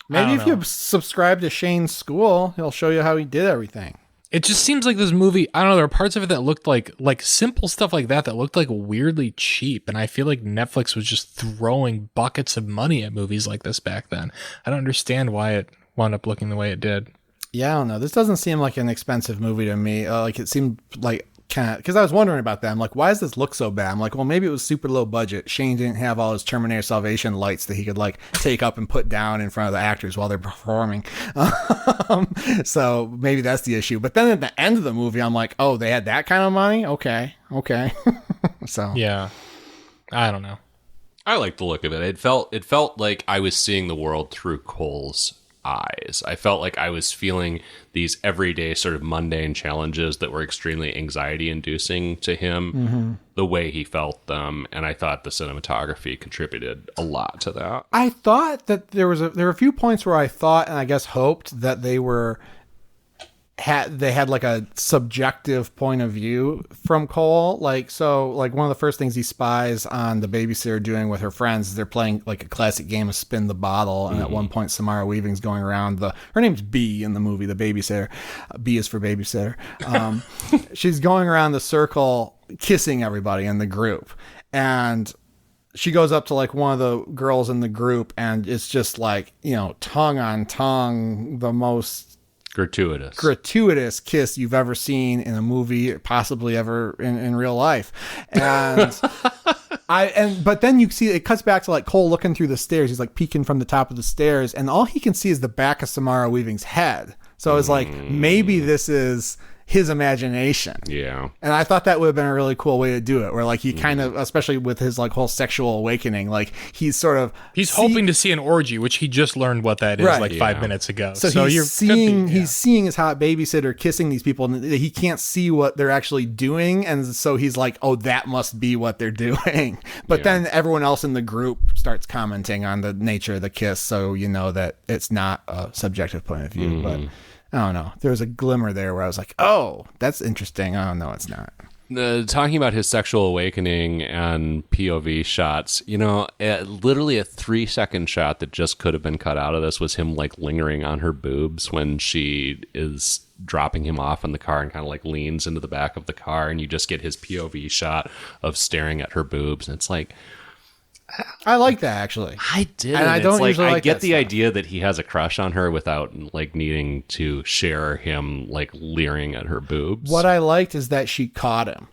Maybe if you subscribe to Shane's school, he'll show you how he did everything. It just seems like this movie, I don't know, there are parts of it that looked like simple stuff like that looked like weirdly cheap. And I feel like Netflix was just throwing buckets of money at movies like this back then. I don't understand why it wound up looking the way it did. Yeah, I don't know. This doesn't seem like an expensive movie to me. Like it seemed like kind of, because I was wondering about that. I'm like, why does this look so bad? I'm like, well, maybe it was super low budget. Shane didn't have all his Terminator Salvation lights that he could like take up and put down in front of the actors while they're performing. So maybe that's the issue. But then at the end of the movie, I'm like, oh, they had that kind of money? Okay. So yeah, I don't know. I like the look of it. It felt like I was seeing the world through Cole's eyes. I felt like I was feeling these everyday sort of mundane challenges that were extremely anxiety inducing to him, the way he felt them, and I thought the cinematography contributed a lot to that. I thought that there were a few points where I thought, and I guess hoped, that they had like a subjective point of view from Cole. Like one of the first things he spies on the babysitter doing with her friends is they're playing like a classic game of spin the bottle. And at one point, Samara Weaving's going around her name's B in the movie, the babysitter. B is for babysitter. She's going around the circle, kissing everybody in the group. And she goes up to like one of the girls in the group, and it's just like, tongue on tongue, the most gratuitous kiss you've ever seen in a movie, possibly ever in real life. And but then you see it cuts back to like Cole looking through the stairs. He's like peeking from the top of the stairs, and all he can see is the back of Samara Weaving's head. So it's like, maybe this is his imagination. Yeah. And I thought that would have been a really cool way to do it, where like he kind of, especially with his like whole sexual awakening, like he's hoping to see an orgy, which he just learned what that is 5 minutes ago. So he's seeing his hot babysitter kissing these people, and he can't see what they're actually doing, and so he's like, oh, that must be what they're doing. But then everyone else in the group starts commenting on the nature of the kiss, so you know that it's not a subjective point of view. But I don't know. There was a glimmer there where I was like, oh, that's interesting. Oh, no, it's not. Talking about his sexual awakening and POV shots, literally a 3-second shot that just could have been cut out of this was him like lingering on her boobs when she is dropping him off in the car and kind of like leans into the back of the car, and you just get his POV shot of staring at her boobs. And it's like, I like that, actually. I did. And I don't usually like I get that the stuff. idea that he has a crush on her without like needing to share him like leering at her boobs. What I liked is that she caught him.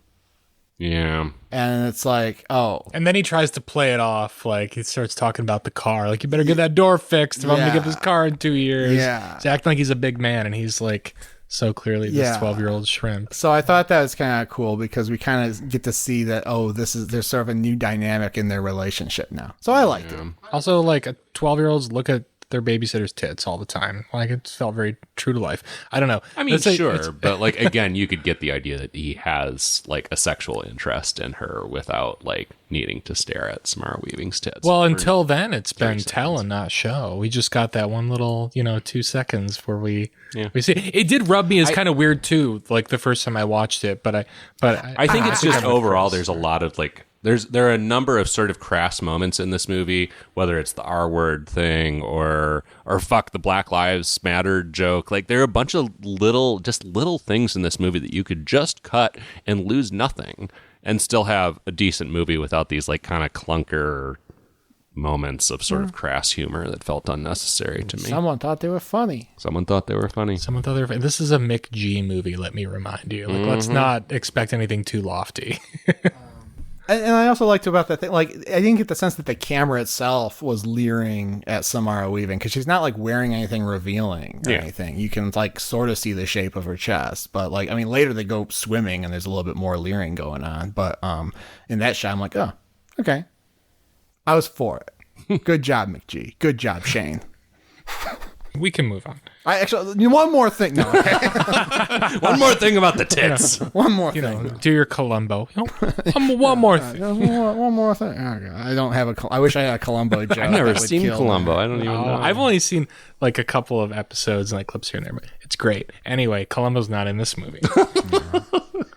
Yeah. And it's like, oh. And then he tries to play it off. Like he starts talking about the car. Like, you better get that door fixed if I'm going to give his car in 2 years. Yeah. He's acting like he's a big man, and he's like so clearly this 12-year-old shrimp. So I thought that was kind of cool because we kind of get to see that, there's sort of a new dynamic in their relationship now. So I liked it. Also, like, 12-year-olds look at their babysitter's tits all the time. Like, it felt very true to life. I don't know. I mean, sure, but like, again, you could get the idea that he has like a sexual interest in her without like needing to stare at Samara Weaving's tits. Well, until then, it's been tell and not show. We just got that one little, 2 seconds where we see. It did rub me as kind of weird too, like the first time I watched it. But I think it's just overall, there's a lot of like. There are a number of sort of crass moments in this movie, whether it's the R word thing or fuck the Black Lives Matter joke. Like, there are a bunch of little things in this movie that you could just cut and lose nothing and still have a decent movie without these like kind of clunker moments of sort of crass humor that felt unnecessary to me. Someone thought they were funny. This is a Mick G movie, let me remind you. Like, let's not expect anything too lofty. And I also liked about that thing, like, I didn't get the sense that the camera itself was leering at Samara Weaving, because she's not like wearing anything revealing or anything. You can like sort of see the shape of her chest, but like, I mean, later they go swimming and there's a little bit more leering going on. But in that shot, I'm like, oh, okay. I was for it. Good job, McG. Good job, Shane. We can move on. I actually, one more thing. No, okay. One more thing about the tits. One more thing. Do your Columbo. One more thing. One more thing. Oh, God. I don't have I wish I had a Columbo joke. I've never seen Columbo. I don't even know. I've only seen like a couple of episodes and like clips here and there, but it's great. Anyway, Columbo's not in this movie.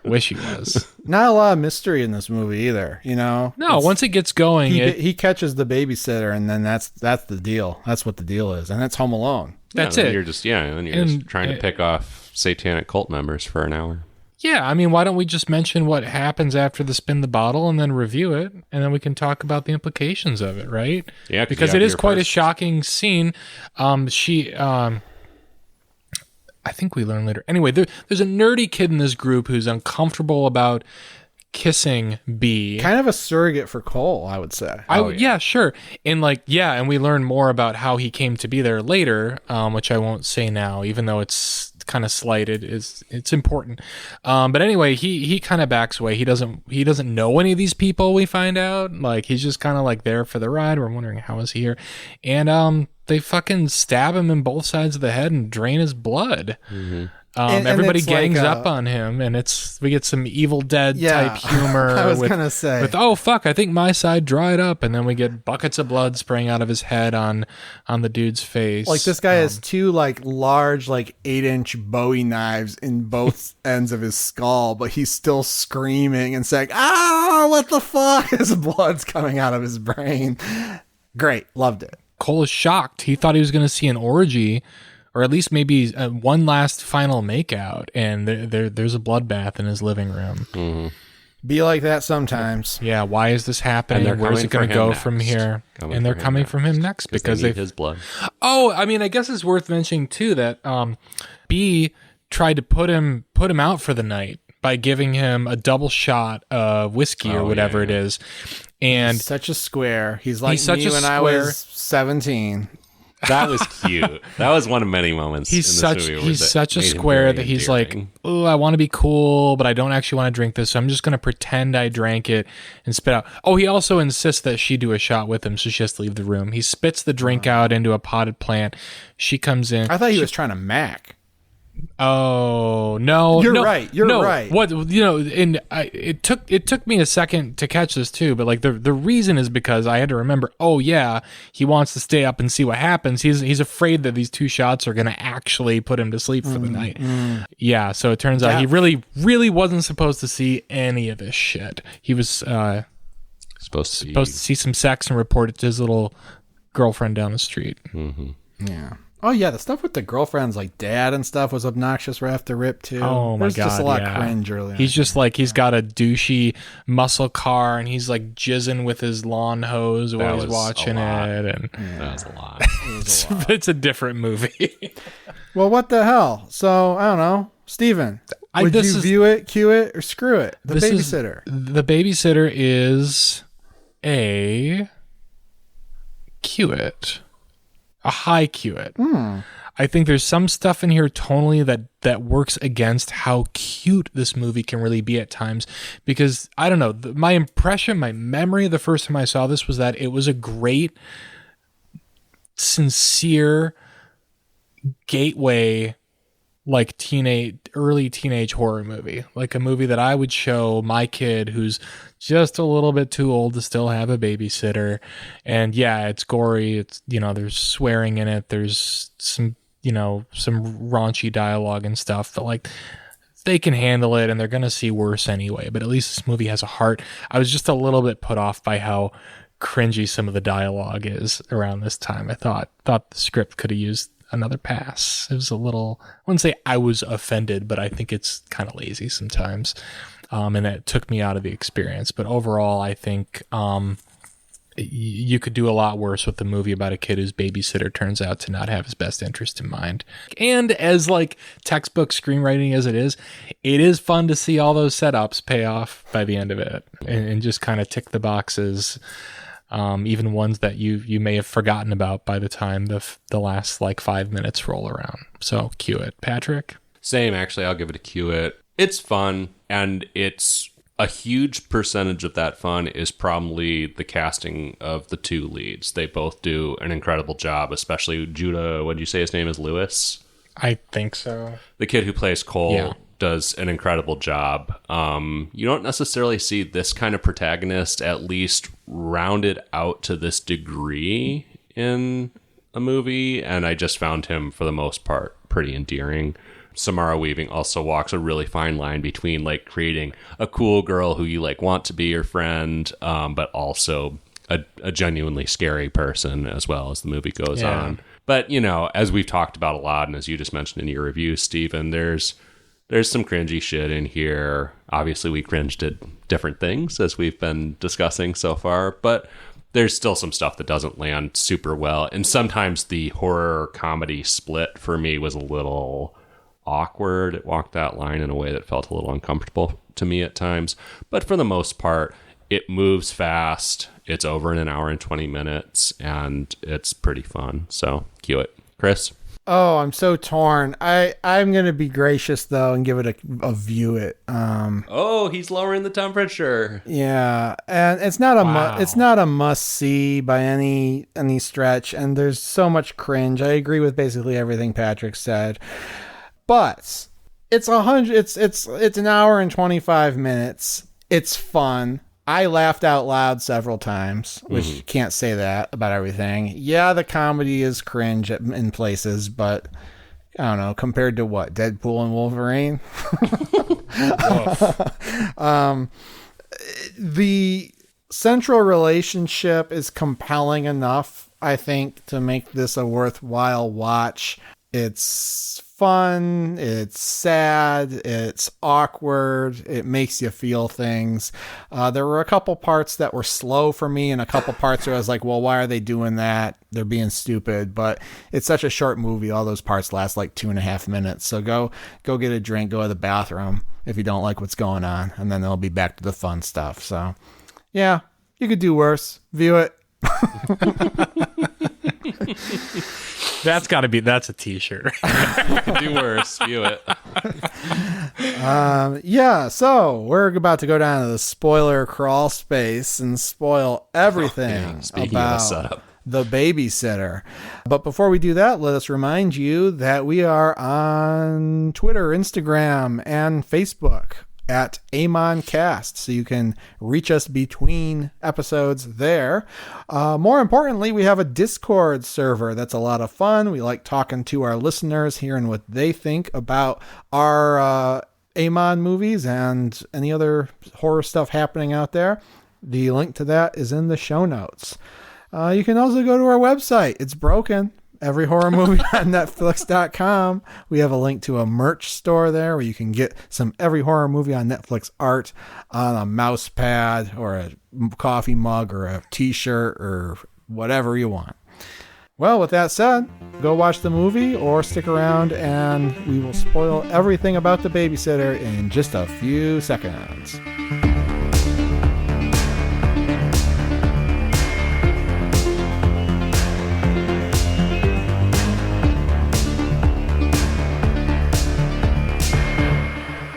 Wish he was. Not a lot of mystery in this movie either, No, once it gets going, he catches the babysitter, and then that's the deal. That's what the deal is, and that's Home Alone. That's it. it. You're just just trying to pick off satanic cult members for an hour. Yeah, I mean, why don't we just mention what happens after the spin the bottle and then review it, and then we can talk about the implications of it, right? Yeah, because it is quite a shocking scene. I think we learn later. Anyway, there's a nerdy kid in this group who's uncomfortable about kissing B. Kind of a surrogate for Cole, I would say. Yeah, sure. And and we learn more about how he came to be there later, which I won't say now, even though it's kind of slighted. It's important. But anyway, he kind of backs away. He doesn't know any of these people, we find out. Like, he's just kind of like there for the ride. We're wondering, how is he here? And they fucking stab him in both sides of the head and drain his blood. Mm-hmm. Everybody gangs up on him, and we get some Evil Dead type humor. I was gonna say, with oh fuck, I think my side dried up, and then we get buckets of blood spraying out of his head on the dude's face. Like, this guy has two large 8-inch Bowie knives in both ends of his skull, but he's still screaming and saying, "Ah, what the fuck?" His blood's coming out of his brain. Great, loved it. Cole is shocked. He thought he was going to see an orgy, or at least maybe one last final makeout, and there's a bloodbath in his living room. Mm-hmm. Be like that sometimes. Yeah, why is this happening? Where is it going to go from here? And they're coming from him next because they need his blood. Oh, I mean, I guess it's worth mentioning too that B tried to put him out for the night by giving him a double shot of whiskey or whatever it is. And he's such a square. He's like me when I was 17. That was cute. That was one of many moments. He's such a square that he's like, oh, I want to be cool, but I don't actually want to drink this, so I'm just going to pretend I drank it and spit out. Oh, he also insists that she do a shot with him, so she has to leave the room. He spits the drink out into a potted plant. She comes in. I thought he was trying to mac. Oh no! You're right. You're right. What and it took me a second to catch this too, but the reason is because I had to remember. Oh yeah, he wants to stay up and see what happens. He's afraid that these two shots are going to actually put him to sleep for the night. Yeah, so it turns out he really wasn't supposed to see any of this shit. He was supposed to see some sex and report it to his little girlfriend down the street. Mm-hmm. Yeah. Oh yeah, the stuff with the girlfriend's dad and stuff was obnoxious right off the rip too. Oh my god, there's just a lot of cringe early. He's just he's got a douchey muscle car and he's jizzing with his lawn hose while he's watching it, and that was a lot. It's a different movie. Well, what the hell? So I don't know, Steven. Would you view it, cue it, or screw it? The Babysitter. The Babysitter is a cue it. A high cue it. I think there's some stuff in here tonally that works against how cute this movie can really be at times, because I don't know, my memory the first time I saw this was that it was a great, sincere gateway early teenage horror movie, like a movie that I would show my kid who's just a little bit too old to still have a babysitter. And yeah, it's gory. It's, there's swearing in it. There's some raunchy dialogue and stuff, but they can handle it and they're going to see worse anyway. But at least this movie has a heart. I was just a little bit put off by how cringy some of the dialogue is around this time. I thought the script could have used another pass. It was a little, I wouldn't say I was offended, but I think it's kind of lazy sometimes. And it took me out of the experience. But overall, I think you could do a lot worse with the movie about a kid whose babysitter turns out to not have his best interest in mind. And as textbook screenwriting as it is fun to see all those setups pay off by the end of it and just kind of tick the boxes. Even ones that you may have forgotten about by the time the last 5 minutes roll around. So cue it, Patrick. Same, actually. I'll give it a cue it. It's fun, and it's a huge percentage of that fun is probably the casting of the two leads. They both do an incredible job, especially Judah. What did you say his name is? Lewis? I think so. The kid who plays Cole does an incredible job. You don't necessarily see this kind of protagonist at least rounded out to this degree in a movie, and I just found him, for the most part, pretty endearing. Samara Weaving also walks a really fine line between creating a cool girl who you want to be your friend, but also a genuinely scary person as well as the movie goes on. But, as we've talked about a lot, and as you just mentioned in your review, Stephen, there's some cringy shit in here. Obviously, we cringed at different things, as we've been discussing so far, but there's still some stuff that doesn't land super well. And sometimes the horror comedy split for me was a little awkward. It walked that line in a way that felt a little uncomfortable to me at times. But for the most part, it moves fast. It's over in an hour and 20 minutes, and it's pretty fun. So, cue it. Chris? Oh, I'm so torn. I'm going to be gracious, though, and give it a view it. He's lowering the temperature. Yeah, and it's not a must see by any stretch, and there's so much cringe. I agree with basically everything Patrick said, but it's an hour and 25 minutes. It's fun. I laughed out loud several times, which you can't say that about everything. Yeah, the comedy is cringe in places, but I don't know, compared to what? Deadpool and Wolverine? The central relationship is compelling enough, I think, to make this a worthwhile watch. It's fun, it's sad, it's awkward, it makes you feel things. There were a couple parts that were slow for me, and a couple parts where I was like, well, why are they doing that? They're being stupid. But it's such a short movie, all those parts last like 2.5 minutes. So go get a drink, go to the bathroom if you don't like what's going on, and then they'll be back to the fun stuff. So yeah, you could do worse. View it. That's a t-shirt. Do worse. View it. Yeah, so we're about to go down to the spoiler crawl space and spoil everything Speaking of a setup. The Babysitter. But before we do that, let us remind you that we are on Twitter, Instagram, and Facebook at AmonCast, so you can reach us between episodes there. More importantly, we have a Discord server that's a lot of fun. We like talking to our listeners, hearing what they think about our Amon movies and any other horror stuff happening out there. The link to that is in the show notes. You can also go to our website. It's broken. Every horror movie on Netflix.com. We have a link to a merch store there where you can get some Every Horror Movie on Netflix art on a mouse pad or a coffee mug or a t-shirt or whatever you want. Well, with that said, go watch the movie or stick around and we will spoil everything about The Babysitter in just a few seconds.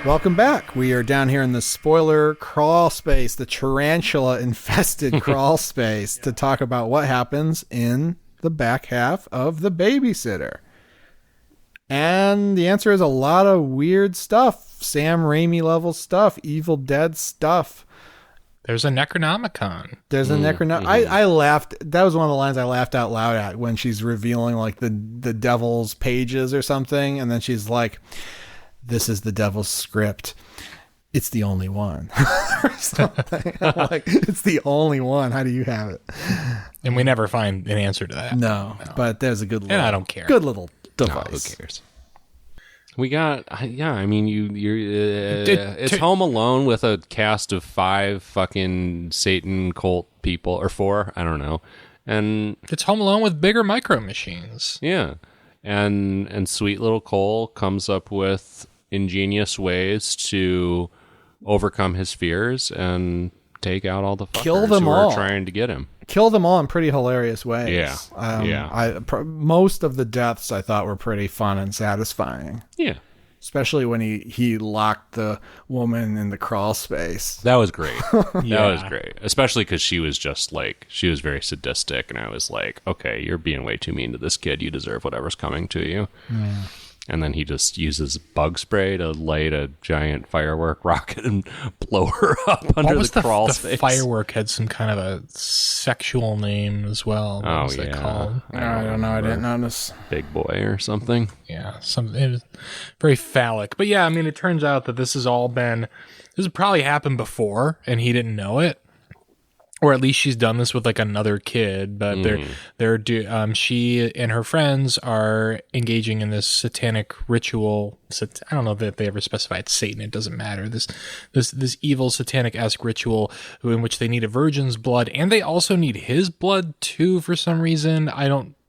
Welcome back. We are down here in the spoiler crawl space, the tarantula-infested crawl space, to talk about what happens in the back half of The Babysitter. And the answer is a lot of weird stuff. Sam Raimi level stuff. Evil Dead stuff. There's a Necronomicon. There's a Necronomicon. I laughed. That was one of the lines I laughed out loud at when she's revealing like the devil's pages or something. And then she's like, this is the devil's script. It's the only one. Or something. I'm like, it's the only one. How do you have it? And we never find an answer to that. No. But there's a good little, and I don't care. Good little device. No, who cares? We got, I mean, it's Home Alone with a cast of 5 fucking Satan cult people, or 4, I don't know. And it's Home Alone with bigger micro machines. Yeah. And sweet little Cole comes up with ingenious ways to overcome his fears and take out all the fuckers who are trying to get him. Kill them all in pretty hilarious ways. Yeah. Most of the deaths I thought were pretty fun and satisfying. Yeah. Especially when he locked the woman in the crawl space. That was great. That was great. Especially because she was just like, she was very sadistic. And I was like, okay, you're being way too mean to this kid. You deserve whatever's coming to you. Yeah. And then he just uses bug spray to light a giant firework rocket and blow her up under the crawl space. The firework had some kind of a sexual name as well. What was that called? I don't know. I didn't notice. Big Boy or something. Yeah, it was very phallic. But yeah, I mean, it turns out that this has probably happened before and he didn't know it. or at least she's done this with like another kid, but she and her friends are engaging in this satanic ritual. I don't know that they ever specified Satan. It doesn't matter. This evil satanic-esque ritual in which they need a virgin's blood, and they also need his blood too for some reason.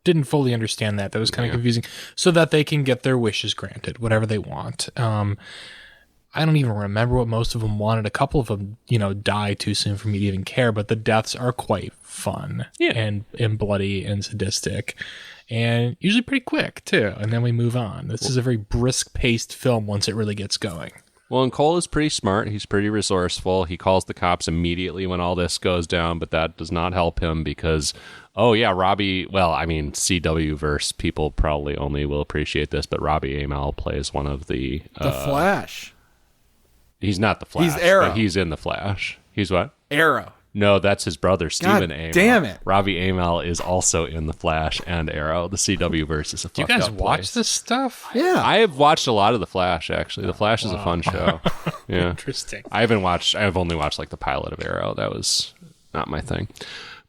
Didn't fully understand that. That was kind of confusing. So that they can get their wishes granted, whatever they want. I don't even remember what most of them wanted. A couple of them, die too soon for me to even care, but the deaths are quite fun and bloody and sadistic and usually pretty quick too. And then we move on. This is a very brisk paced film once it really gets going. Well, and Cole is pretty smart. He's pretty resourceful. He calls the cops immediately when all this goes down, but that does not help him because, Robbie, CW verse people probably only will appreciate this, but Robbie Amell plays one of the Flash. He's not the Flash. He's Arrow. But he's in the Flash. He's what? Arrow. No, that's his brother, Stephen Amell. Damn it. Robbie Amell is also in the Flash and Arrow. The CW verse is a fucked up. Do you guys watch place. this stuff? Yeah. I have watched a lot of the Flash, actually. The Flash is a fun show. Yeah. Interesting. I've only watched like the pilot of Arrow. That was not my thing.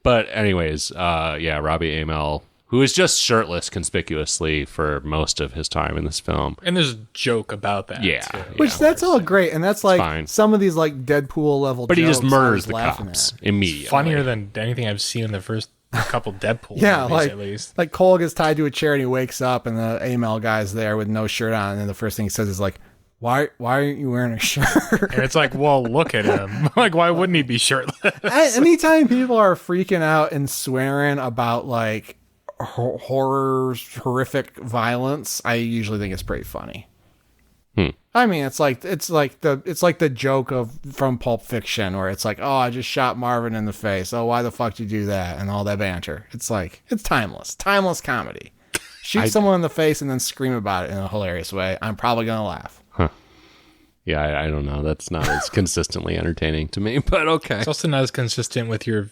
But anyways, Robbie Amell, who is just shirtless conspicuously for most of his time in this film. And there's a joke about that. Yeah. too. Which that's all great, and that's like fine. some of these like Deadpool level. But he just jokes I murders was the laughing cops at. immediately. Funnier than anything I've seen in the first couple Deadpool Yeah, movies, like at least. like Cole gets tied to a chair and he wakes up, and the AML guy's there with no shirt on, and then the first thing he says is like, "Why aren't you wearing a shirt?" And it's like, well, look at him. Like, why wouldn't he be shirtless? Anytime people are freaking out and swearing about like horrific violence, I usually think it's pretty funny. I mean, it's like the joke from Pulp Fiction where it's like, oh, I just shot Marvin in the face. Oh, why the fuck did you do that? And all that banter. It's like, it's timeless comedy. Shoot someone in the face and then scream about it in a hilarious way. I'm probably gonna laugh. Yeah, I don't know. That's not as consistently entertaining to me, but okay. It's also not as consistent with your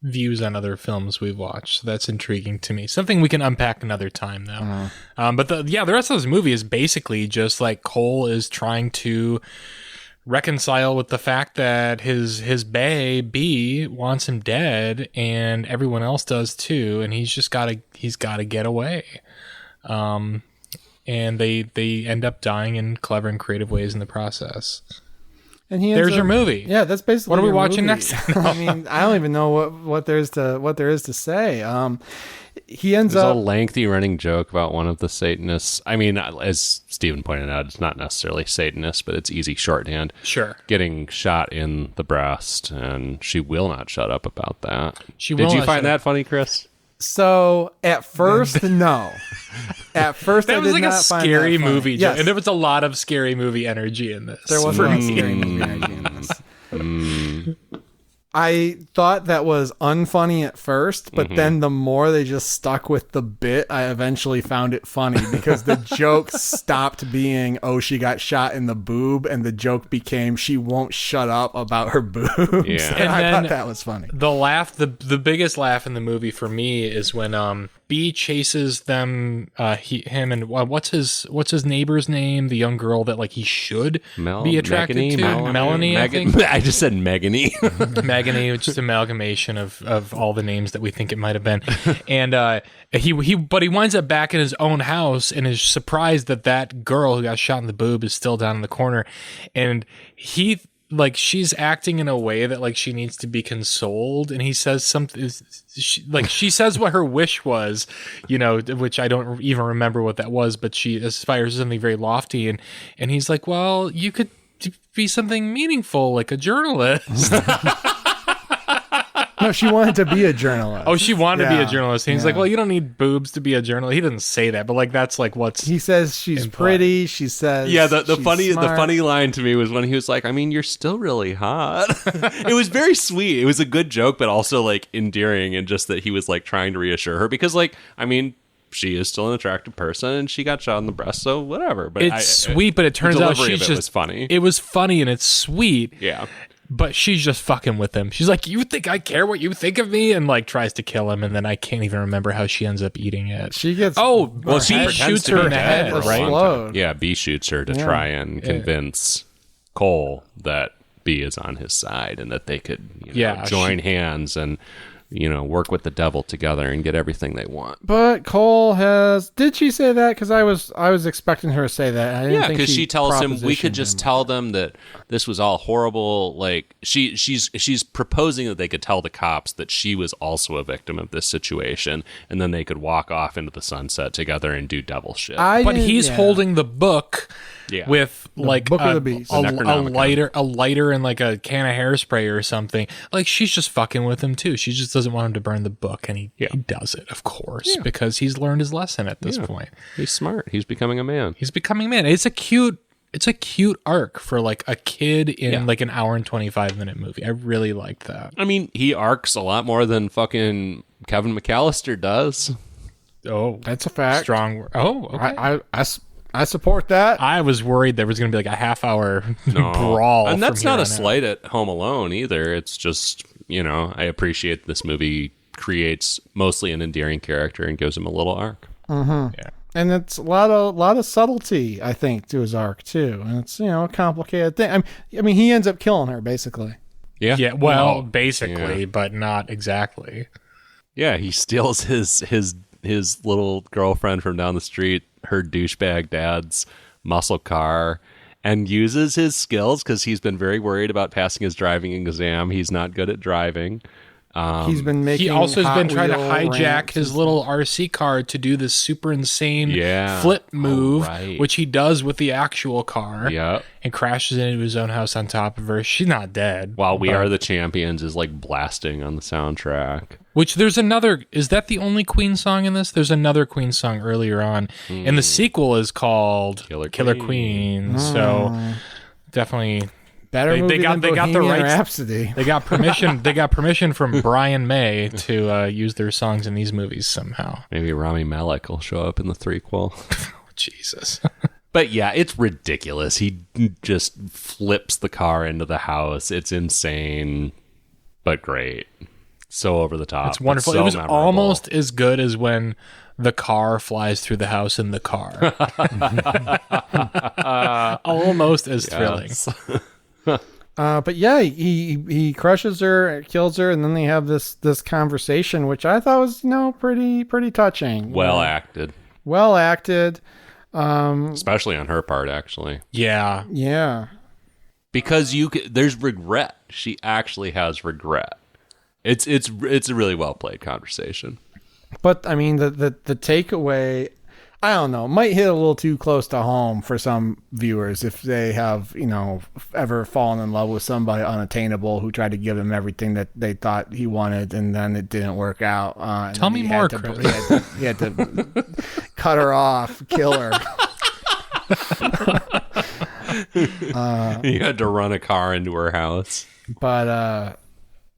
views on other films we've watched. So that's intriguing to me. Something we can unpack another time, though. But the rest of this movie is basically just like Cole is trying to reconcile with the fact that his bae B wants him dead, and everyone else does too, and he's got to get away. And they end up dying in clever and creative ways in the process. And there's your movie. Yeah, that's basically what are we your watching movie. next? I mean, I don't even know what there is to say. He ends There's up a lengthy running joke about one of the Satanists. I mean, as Stephen pointed out, it's not necessarily Satanist, but it's easy shorthand. Sure. Getting shot in the breast, and she will not shut up about that. She Did will you not find shut that up. funny, Chris? So at first, no. At first, That I was did like not a find scary that funny. movie. Yes, And there was a lot of scary movie energy in this. there was a lot of scary movie energy in this. I thought that was unfunny at first, but then the more they just stuck with the bit, I eventually found it funny because the joke stopped being, oh, she got shot in the boob, and the joke became, she won't shut up about her boobs. Yeah. And I then thought that was funny. The biggest laugh in the movie for me is when B chases him and what's his neighbor's name? The young girl that like he should be attracted to, Melanie. I think. I just said Megany. Megany, which is an amalgamation of all the names that we think it might have been, and he winds up back in his own house and is surprised that girl who got shot in the boob is still down in the corner, and he. Like she's acting in a way that like she needs to be consoled, and he says something she says what her wish was, which I don't even remember what that was, but she aspires to something very lofty, and he's like, well, you could be something meaningful like a journalist. No, she wanted to be a journalist. Oh, she wanted to be a Yeah, journalist. And he's like, well, you don't need boobs to be a journalist. He doesn't say that, but like that's like what's He says she's implied. pretty. She says the she's funny smart. line to me was when he was like, I mean, you're still really hot. It was very sweet. It was a good joke, but also like endearing, and just that he was like trying to reassure her because like, I mean, she is still an attractive person and she got shot in the breast, so whatever. But it's sweet, but it turns out delivery she's of it just was funny. It was funny and it's sweet. Yeah. But she's just fucking with him. She's like, you think I care what you think of me? And like tries to kill him. And then I can't even remember how she ends up eating it. She gets well, her she head shoots to her be in the dead head, for a right? long Explode. time. Yeah, B shoots her to try and convince Cole that B is on his side and that they could join hands and work with the devil together and get everything they want. But Cole did she say that? Because I was expecting her to say that. I didn't think because she tells him we could propositioned just him. tell them that this was all horrible. Like she's proposing that they could tell the cops that she was also a victim of this situation, and then they could walk off into the sunset together and do devil shit. But he's holding the book with like Book of the Beast. a lighter and like a can of hairspray or something. Like she's just fucking with him too. She just doesn't want him to burn the book, and he does it, of course, because he's learned his lesson at this point. He's smart. He's becoming a man. It's a cute arc for like a kid in like an hour and 25-minute movie. I really liked that. I mean, he arcs a lot more than fucking Kevin McAllister does. Oh, That's a fact. strong. Oh, okay. I support that. I was worried there was going to be like a half-hour brawl. And that's from not here a on out. slight at Home Alone either. It's just, I appreciate this movie creates mostly an endearing character and gives him a little arc. Mm-hmm. Yeah. And it's a lot of subtlety, I think, to his arc too. And it's a complicated thing. I mean, he ends up killing her basically. Yeah. Yeah, well, basically, but not exactly. Yeah, he steals his little girlfriend from down the street, her douchebag dad's muscle car, and uses his skills because he's been very worried about passing his driving exam. He's not good at driving. He's been making. He also has been trying to Wheel hijack ramps his little RC car to do this super insane Yeah. flip move, right. which he does with the actual car, Yeah. and crashes into his own house on top of her. She's not dead. While We Are the Champions is like blasting on the soundtrack. Which there's another. Is that the only Queen song in this? There's another Queen song earlier on, and the sequel is called Killer Queen. So definitely. better movie than they got the Bohemian rights. Rhapsody. They got permission. They got permission from Brian May to use their songs in these movies somehow. Maybe Rami Malek will show up in the threequel. Oh, Jesus. But yeah, it's ridiculous. He just flips the car into the house. It's insane, but great. So over the top. It's wonderful. So It was memorable. almost as good as when the car flies through the house in the car. Almost as thrilling. But yeah, he crushes her, kills her, and then they have this conversation, which I thought was pretty touching. Well acted. Well acted. Especially on her part, actually. Yeah. Yeah. Because there's regret. She actually has regret. It's a really well played conversation. But I mean, the takeaway, I don't know, might hit a little too close to home for some viewers if they have, ever fallen in love with somebody unattainable who tried to give him everything that they thought he wanted, and then it didn't work out. And Tell then me he more, had to- Chris. He had to cut her off, kill her. You had to run a car into her house. But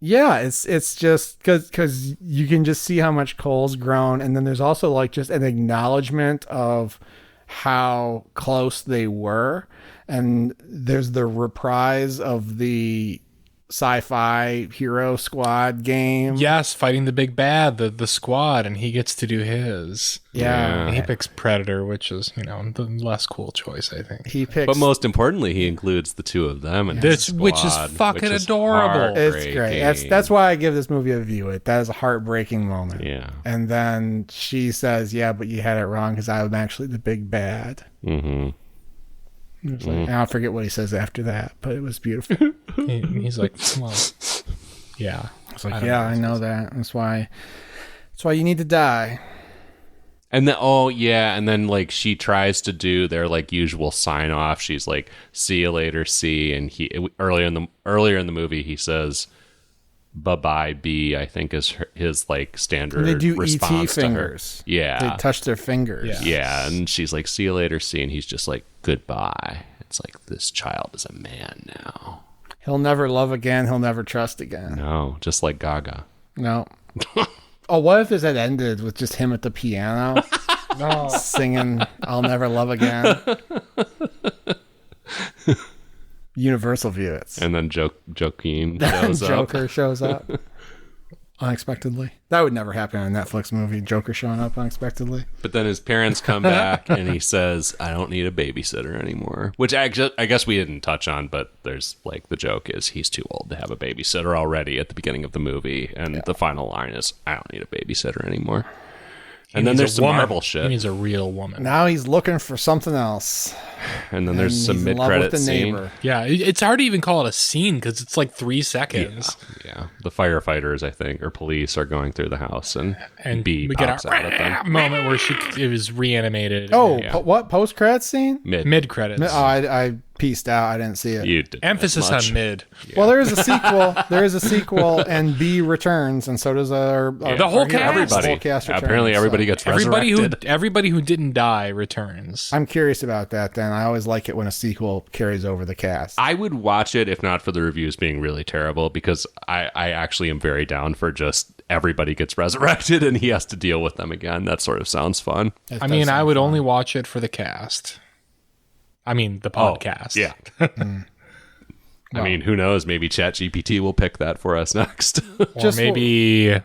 yeah, it's just because you can just see how much Cole's grown, and then there's also like just an acknowledgement of how close they were, and there's the reprise of the sci-fi hero squad game. Yes, fighting the big bad, the squad, and he gets to do his. Yeah. And he picks Predator, which is, the less cool choice, I think. He picks. But most importantly, he includes the two of them in his squad, Which is fucking adorable. It's great. That's why I give this movie a view. That is a heartbreaking moment. Yeah. And then she says, "Yeah, but you had it wrong because I'm actually the big bad." Mm-hmm. Like, I forget what he says after that, but it was beautiful. He's like, well, yeah. It's like, I know that. That's why you need to die. And then, and then like she tries to do their like usual sign off. She's like, "See you later, C." And he earlier in the movie he says, "Bye-bye, B," I think is his like standard. And they do response ET to her. fingers. Yeah, They touch their fingers. yeah, and she's like, "See you later, C," and he's just like, "Goodbye." It's like, this child is a man now. He'll never love again. He'll never trust again. No, just like Gaga. No. Oh, what if this had ended with just him at the piano singing "I'll Never Love Again"? Universal view it. And then Joaquin shows up. Joker shows up. unexpectedly. That would never happen in a Netflix movie, Joker showing up unexpectedly. But then his parents come back and he says, I don't need a babysitter anymore. Which I guess we didn't touch on, but there's like the joke is he's too old to have a babysitter already at the beginning of the movie. And the final line is, I don't need a babysitter anymore. And then there's some Marvel shit. He needs a real woman. Now he's looking for something else. And then there's some mid-credit scene. Yeah, it's hard to even call it a scene because it's like 3 seconds. Yeah. The firefighters, I think, or police are going through the house and B we pops get out at them. moment where it was reanimated. Oh, what post-credit scene? Mid credits. Oh, I pieced out. I didn't see it. You did Emphasis on mid. Yeah. Well, there is a sequel. There is a sequel, and B returns, and so does the whole cast. Everybody. The whole cast returns, Apparently, everybody gets resurrected. Everybody who didn't die returns. I'm curious about that. Then I always like it when a sequel carries over the cast. I would watch it if not for the reviews being really terrible, because I actually am very down for just everybody gets resurrected and he has to deal with them again. That sort of sounds fun. I mean, I would only watch it for the cast. I mean, the podcast. Oh, yeah. I mean, who knows? Maybe ChatGPT will pick that for us next. Or maybe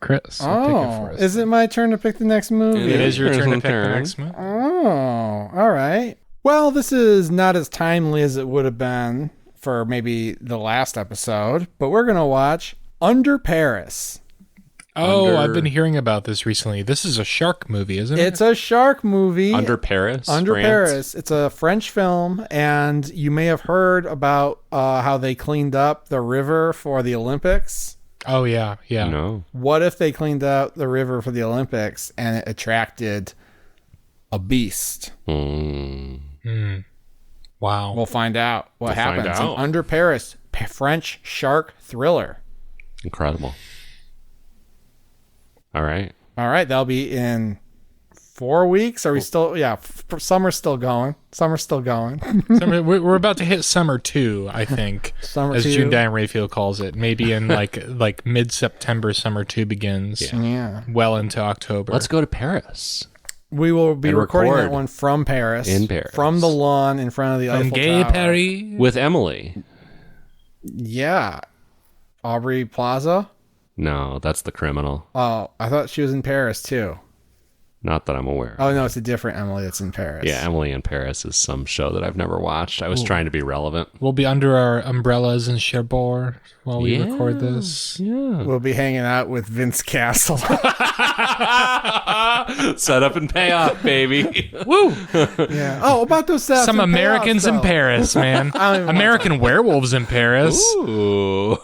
Chris will pick it for us. Is it my turn to pick the next movie? It is your turn to pick the next movie. Oh, all right. Well, this is not as timely as it would have been for maybe the last episode, but we're going to watch Under Paris. Oh, I've been hearing about this recently. This is a shark movie, isn't it? It's a shark movie. Under Paris? Under France? Paris. It's a French film, and you may have heard about how they cleaned up the river for the Olympics. Oh, yeah. No. What if they cleaned up the river for the Olympics and it attracted a beast? Wow. We'll find out what happens. Find out. Under Paris, French shark thriller. Incredible. All right. That'll be in 4 weeks. Are we still? Yeah, summer's still going. We're about to hit summer 2, I think. Summer as 2. June Diane Raphael calls it. Maybe in like mid-September, summer 2 begins. Yeah. Well into October. Let's go to Paris. We will be recording that one from Paris. In Paris. From the lawn in front of the Eiffel Gay Tower. Paris. With Emily. Yeah. Aubrey Plaza? No, that's the criminal. Oh, I thought she was in Paris too. Not that I'm aware. Oh, no, it's a different Emily that's in Paris. Yeah, Emily in Paris is some show that I've never watched. I was trying to be relevant. We'll be under our umbrellas in Cherbourg while we record this. Yeah. We'll be hanging out with Vince Castle. Set up and pay off, baby. Woo! Yeah. Oh, about those Some Americans in Paris, man. American werewolves in Paris. Ooh.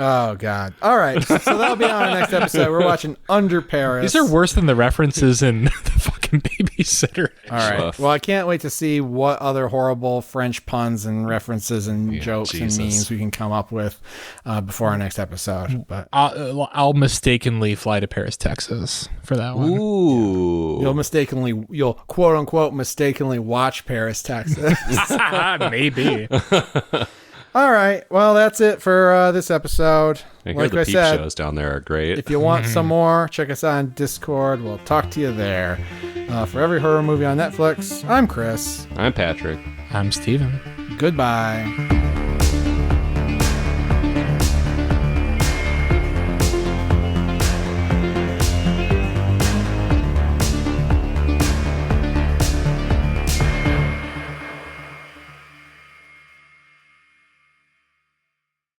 Oh, God. All right. So that'll be on our next episode. We're watching Under Paris. These are worse than the references in the fucking Babysitter. All right. Well, I can't wait to see what other horrible French puns and references and jokes and memes we can come up with before our next episode. But I'll mistakenly fly to Paris, Texas for that one. Ooh. you'll quote unquote mistakenly watch Paris, Texas. Maybe. All right. Well, that's it for this episode. I hear the peep shows down there are great. If you want some more, check us out on Discord. We'll talk to you there. For every horror movie on Netflix, I'm Chris. I'm Patrick. I'm Steven. Goodbye.